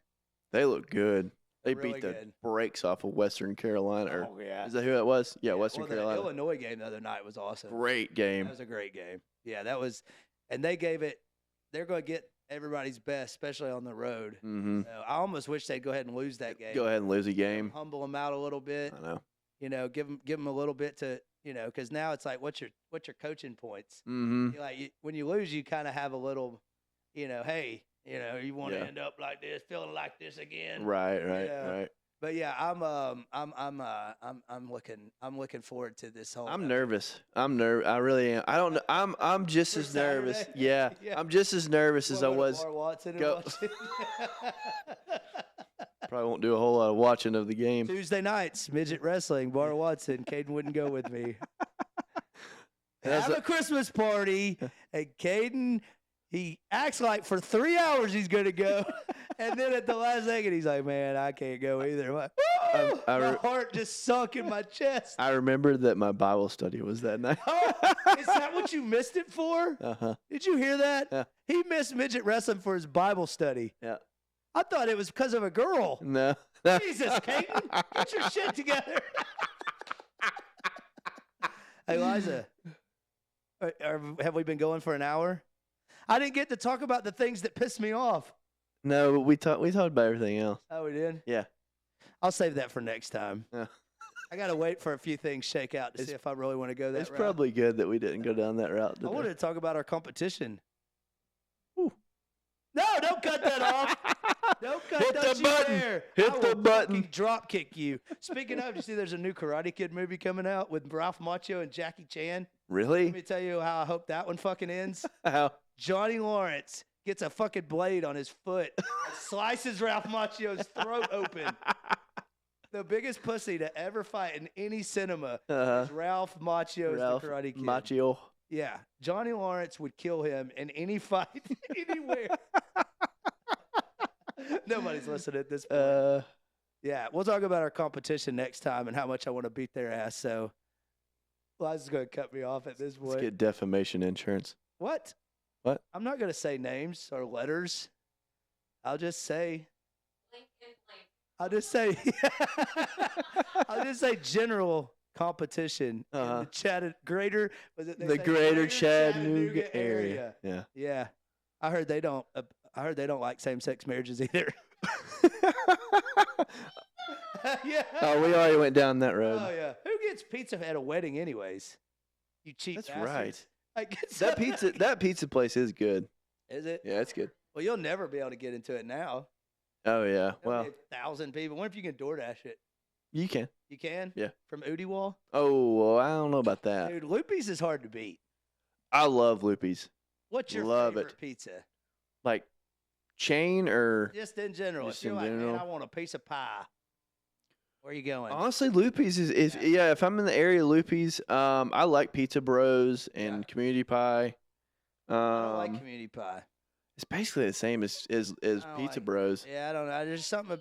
They look good. They Really beat the good. brakes off of Western Carolina. Oh, yeah. Is that who that was? Yeah, Western Carolina. The Illinois game the other night was awesome. Great game. That was a great game. Yeah, that was, and they gave it. They're going to get everybody's best, especially on the road. Mm-hmm. So I almost wish they'd go ahead and lose that game. Go ahead and lose a game. Humble them out a little bit. I know. You know, give them a little bit to, you know, because now it's like, what's your coaching points? Mm-hmm. When you lose, you kind of have a little, you know, hey, you know, you want to end up like this, feeling like this again. Right. But yeah, I'm looking forward to this whole. I'm nervous. I really am. I don't know. I'm just For as nervous. Saturday? Yeah, Yeah. I'm just as nervous as I was. Bar Watson and Go- watch it. Probably won't do a whole lot of watching of the game. Tuesday nights, midget wrestling, Bar Watson. Caden wouldn't go with me. Have a Christmas party, and Caden, he acts like for 3 hours he's going to go. And then at the last second, he's like, man, I can't go either. I'm like, my heart just sunk in my chest. I remember that my Bible study was that night. Oh, is that what you missed it for? Uh-huh. Did you hear that? Yeah. He missed midget wrestling for his Bible study. Yeah. I thought it was because of a girl. No. Jesus, Caden, get your shit together. Hey, Liza, have we been going for an hour? I didn't get to talk about the things that pissed me off. No, but we talked about everything else. Oh, we did? Yeah. I'll save that for next time. Yeah. I got to wait for a few things shake out to see if I really want to go that It's route. probably good that we didn't go down that route I today. wanted to talk about our competition. Ooh. No, don't cut that off. Don't cut Hit don't the you button. dare. Hit I the will button. fucking drop kick you. Speaking of, you see there's a new Karate Kid movie coming out with Ralph Macchio and Jackie Chan. Let Really? me tell you how I hope that one fucking ends. How? Johnny Lawrence gets a fucking blade on his foot and slices Ralph Macchio's throat open. The biggest pussy to ever fight in any cinema is Ralph Macchio's Ralph the Karate Kid. Macchio. Yeah, Johnny Lawrence would kill him in any fight anywhere. Nobody's listening at this point. Yeah, we'll talk about our competition next time and how much I want to beat their ass. So, Liza's going to cut me off at this point. Let's get defamation insurance. What? What? I'm not going to say names or letters. I'll just say. I'll just say general competition in the greater Chattanooga area. Yeah. Yeah. I heard they don't like same-sex marriages either. Yeah. Oh, we already went down that road. Oh yeah. Who gets pizza at a wedding anyways? You cheap That's bastards. right. Like, That pizza place is good. Is it? Yeah, it's good. Well, you'll never be able to get into it now. Oh yeah. There'll Well, be 1,000 people. What if you can DoorDash it? you can. You can? Yeah. From Udi Wall? Oh, well, I don't know about that. Dude, Loopy's is hard to beat. I love Loopy's. What's your Love favorite it. pizza? Like chain or Just in general. Just If you're in like, man, general? I want a piece of pie. Where are you going? honestly, Loopy's is if I'm in the area, Loopy's. I like Pizza Bros and Community Pie. I don't like community pie. It's basically the same as don't Pizza like- Bros. Yeah, I don't know. There's something.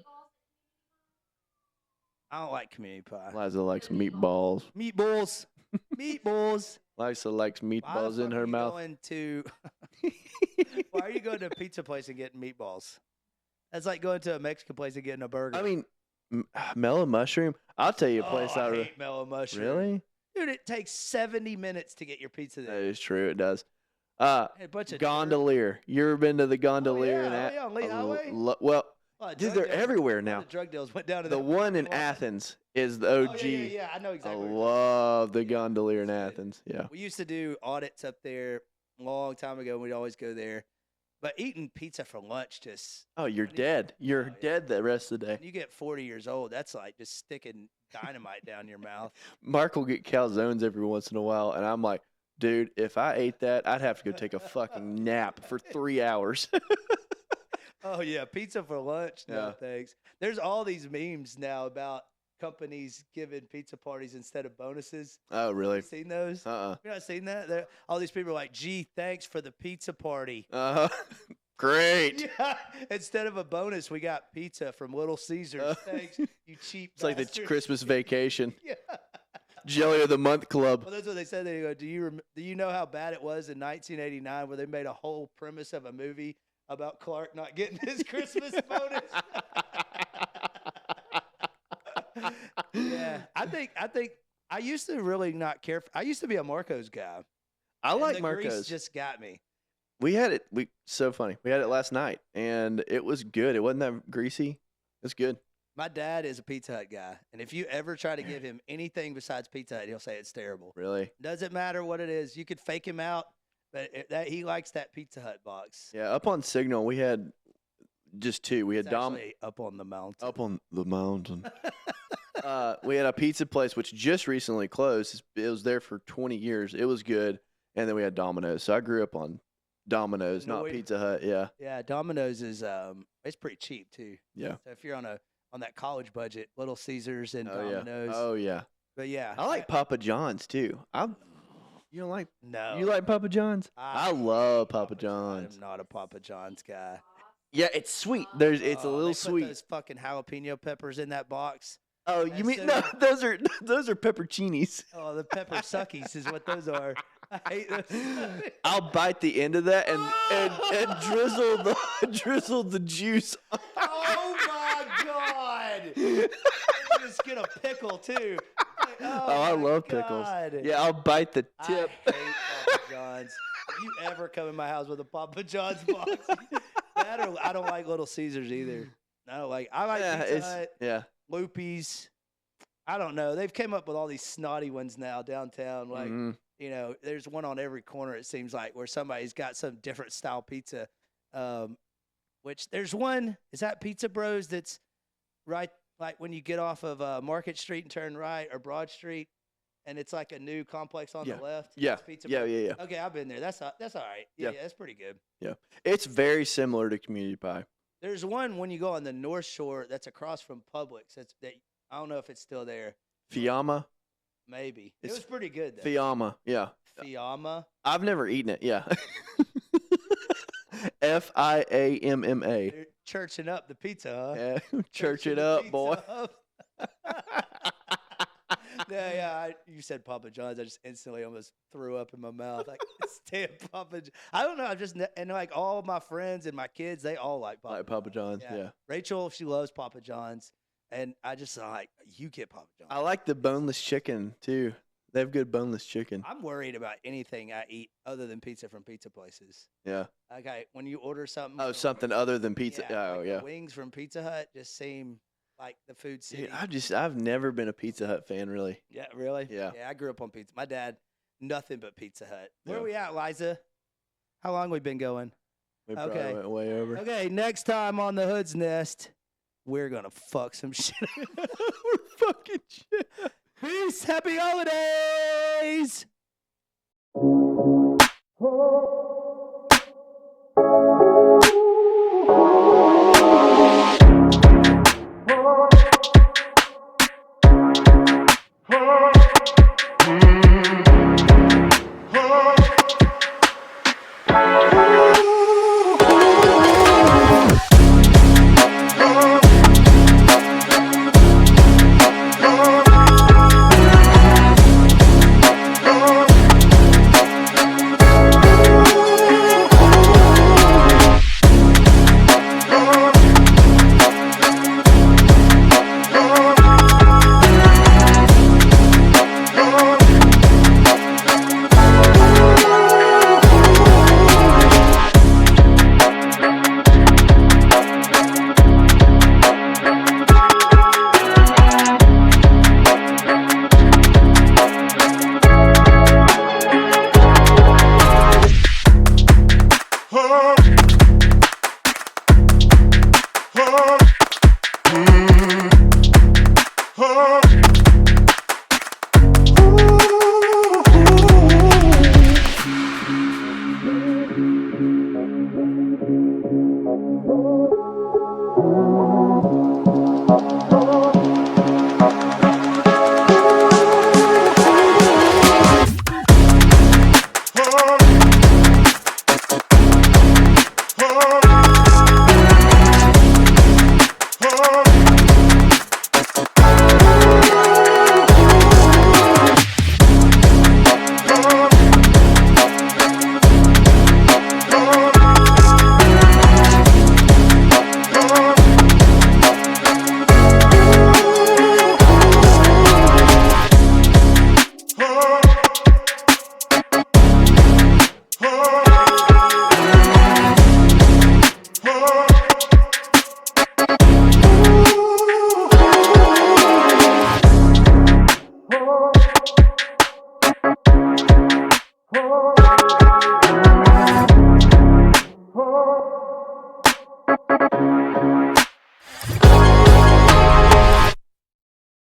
I don't like community pie. Liza likes meatballs. Meatballs. Meatballs. Liza likes Why the meatballs in fuck her are you mouth. going to? Why are you going to a pizza place and getting meatballs? That's like going to a Mexican place and getting a burger. I mean, mellow mushroom. I'll tell you a place I I hate mellow mushroom. really. Dude, it takes 70 minutes to get your pizza That there. is true. It does. A bunch of Gondolier. You ever been to the Gondolier? yeah, on Lee Highway? Well, Well, dude, drug they're deals- everywhere all now. The drug deals went down to The that one in parking lot. Athens is the Oh, OG. yeah, I know I exactly. what you're talking love the Yeah, Gondolier in it's good. Athens. Yeah. about. We used to do audits up there a long time ago. We'd always go there. But eating pizza for lunch just Oh, you're When you- dead. You're Oh, yeah. dead the rest of the when day. you get 40 years old, that's like just sticking dynamite down your mouth. Mark will get calzones every once in a while, and I'm like, dude, if I ate that, I'd have to go take a fucking nap for 3 hours. Oh yeah, pizza for lunch. No Yeah. thanks. There's all these memes now about companies giving pizza parties instead of bonuses. Oh, really? You seen those? You not seen that? All these people are like, "Gee, thanks for the pizza party." Great. Yeah. Instead of a bonus, we got pizza from Little Caesars. Thanks, you cheap. It's like the bastard. Christmas vacation. Yeah. Jelly of the Month Club. Well, that's what they said. They go, do you know how bad it was in 1989 where they made a whole premise of a movie about Clark not getting his Christmas bonus? Yeah, I think I used to really not care. I used to be a Marco's guy. I and like the Marco's. Grease just got me. We had it. So funny. We had it last night, and it was good. It wasn't that greasy. It's good. My dad is a Pizza Hut guy, and if you ever try to give him anything besides Pizza Hut, he'll say it's terrible. Really? Doesn't matter what it is. You could fake him out, but he likes that Pizza Hut box. Yeah. Up on Signal, we had just two. We had It's actually up on the mountain. Up on the mountain. We had a pizza place which just recently closed. It was there for 20 years. It was good, and then we had Domino's. So I grew up on Domino's, not Pizza Hut. Yeah. Yeah, Domino's is it's pretty cheap too. Yeah. So if you're on that college budget, Little Caesars and Oh, Domino's. yeah. Oh yeah. But yeah, I like Papa John's too. You don't like? No. You like Papa John's? I love Papa John's. I'm not a Papa John's guy. Yeah, it's sweet. It's a little they sweet. Put those fucking jalapeno peppers in that box. Oh, you mean no? Those are pepperoncinis. Oh, the pepper suckies is what those are. I hate those. I'll bite the end of that and drizzle the juice. Oh my god! Just get a pickle too. Like, I love pickles. Yeah, I'll bite the tip. I hate Papa John's. If you ever come in my house with a Papa John's box, I don't like Little Caesars either. I like Pizza Hut. Yeah. Loopy's. I don't know. They've came up with all these snotty ones now downtown. Like, you know, there's one on every corner, it seems like, where somebody's got some different style pizza. Which there's one, is that Pizza Bros that's right, like when you get off of Market Street and turn right, or Broad Street, and it's like a new complex on the left? Yeah. Pizza Yeah. Bros. Okay, I've been there. That's all right. Yeah, that's pretty good. Yeah. It's very similar to Community Pie. There's one when you go on the North Shore that's across from Publix. I don't know if it's still there. Fiamma? Maybe. It was pretty good, though. Fiamma, yeah. Fiamma? I've never eaten it, yeah. Fiamma. They're churching up the pizza, huh? Yeah, church it up, boy. You said Papa John's. I just instantly almost threw up in my mouth. Like, damn Papa John's. I don't know. And like all my friends and my kids, they all like Papa John's. Yeah. Rachel, she loves Papa John's. And I just like, you get Papa John's. I like the boneless chicken, too. They have good boneless chicken. I'm worried about anything I eat other than pizza from pizza places. Yeah. Okay, when you order something. Oh, something other than pizza. The wings from Pizza Hut just seem like the food city. Dude, I've never been a Pizza Hut fan, really. Yeah, really? Yeah. Yeah, I grew up on pizza. My dad, nothing but Pizza Hut. Where are we at, Liza? How long we been going? We probably went way over. Okay, next time on the Hood's Nest, we're gonna fuck some shit. We're fucking shit. Peace. Happy holidays. Oh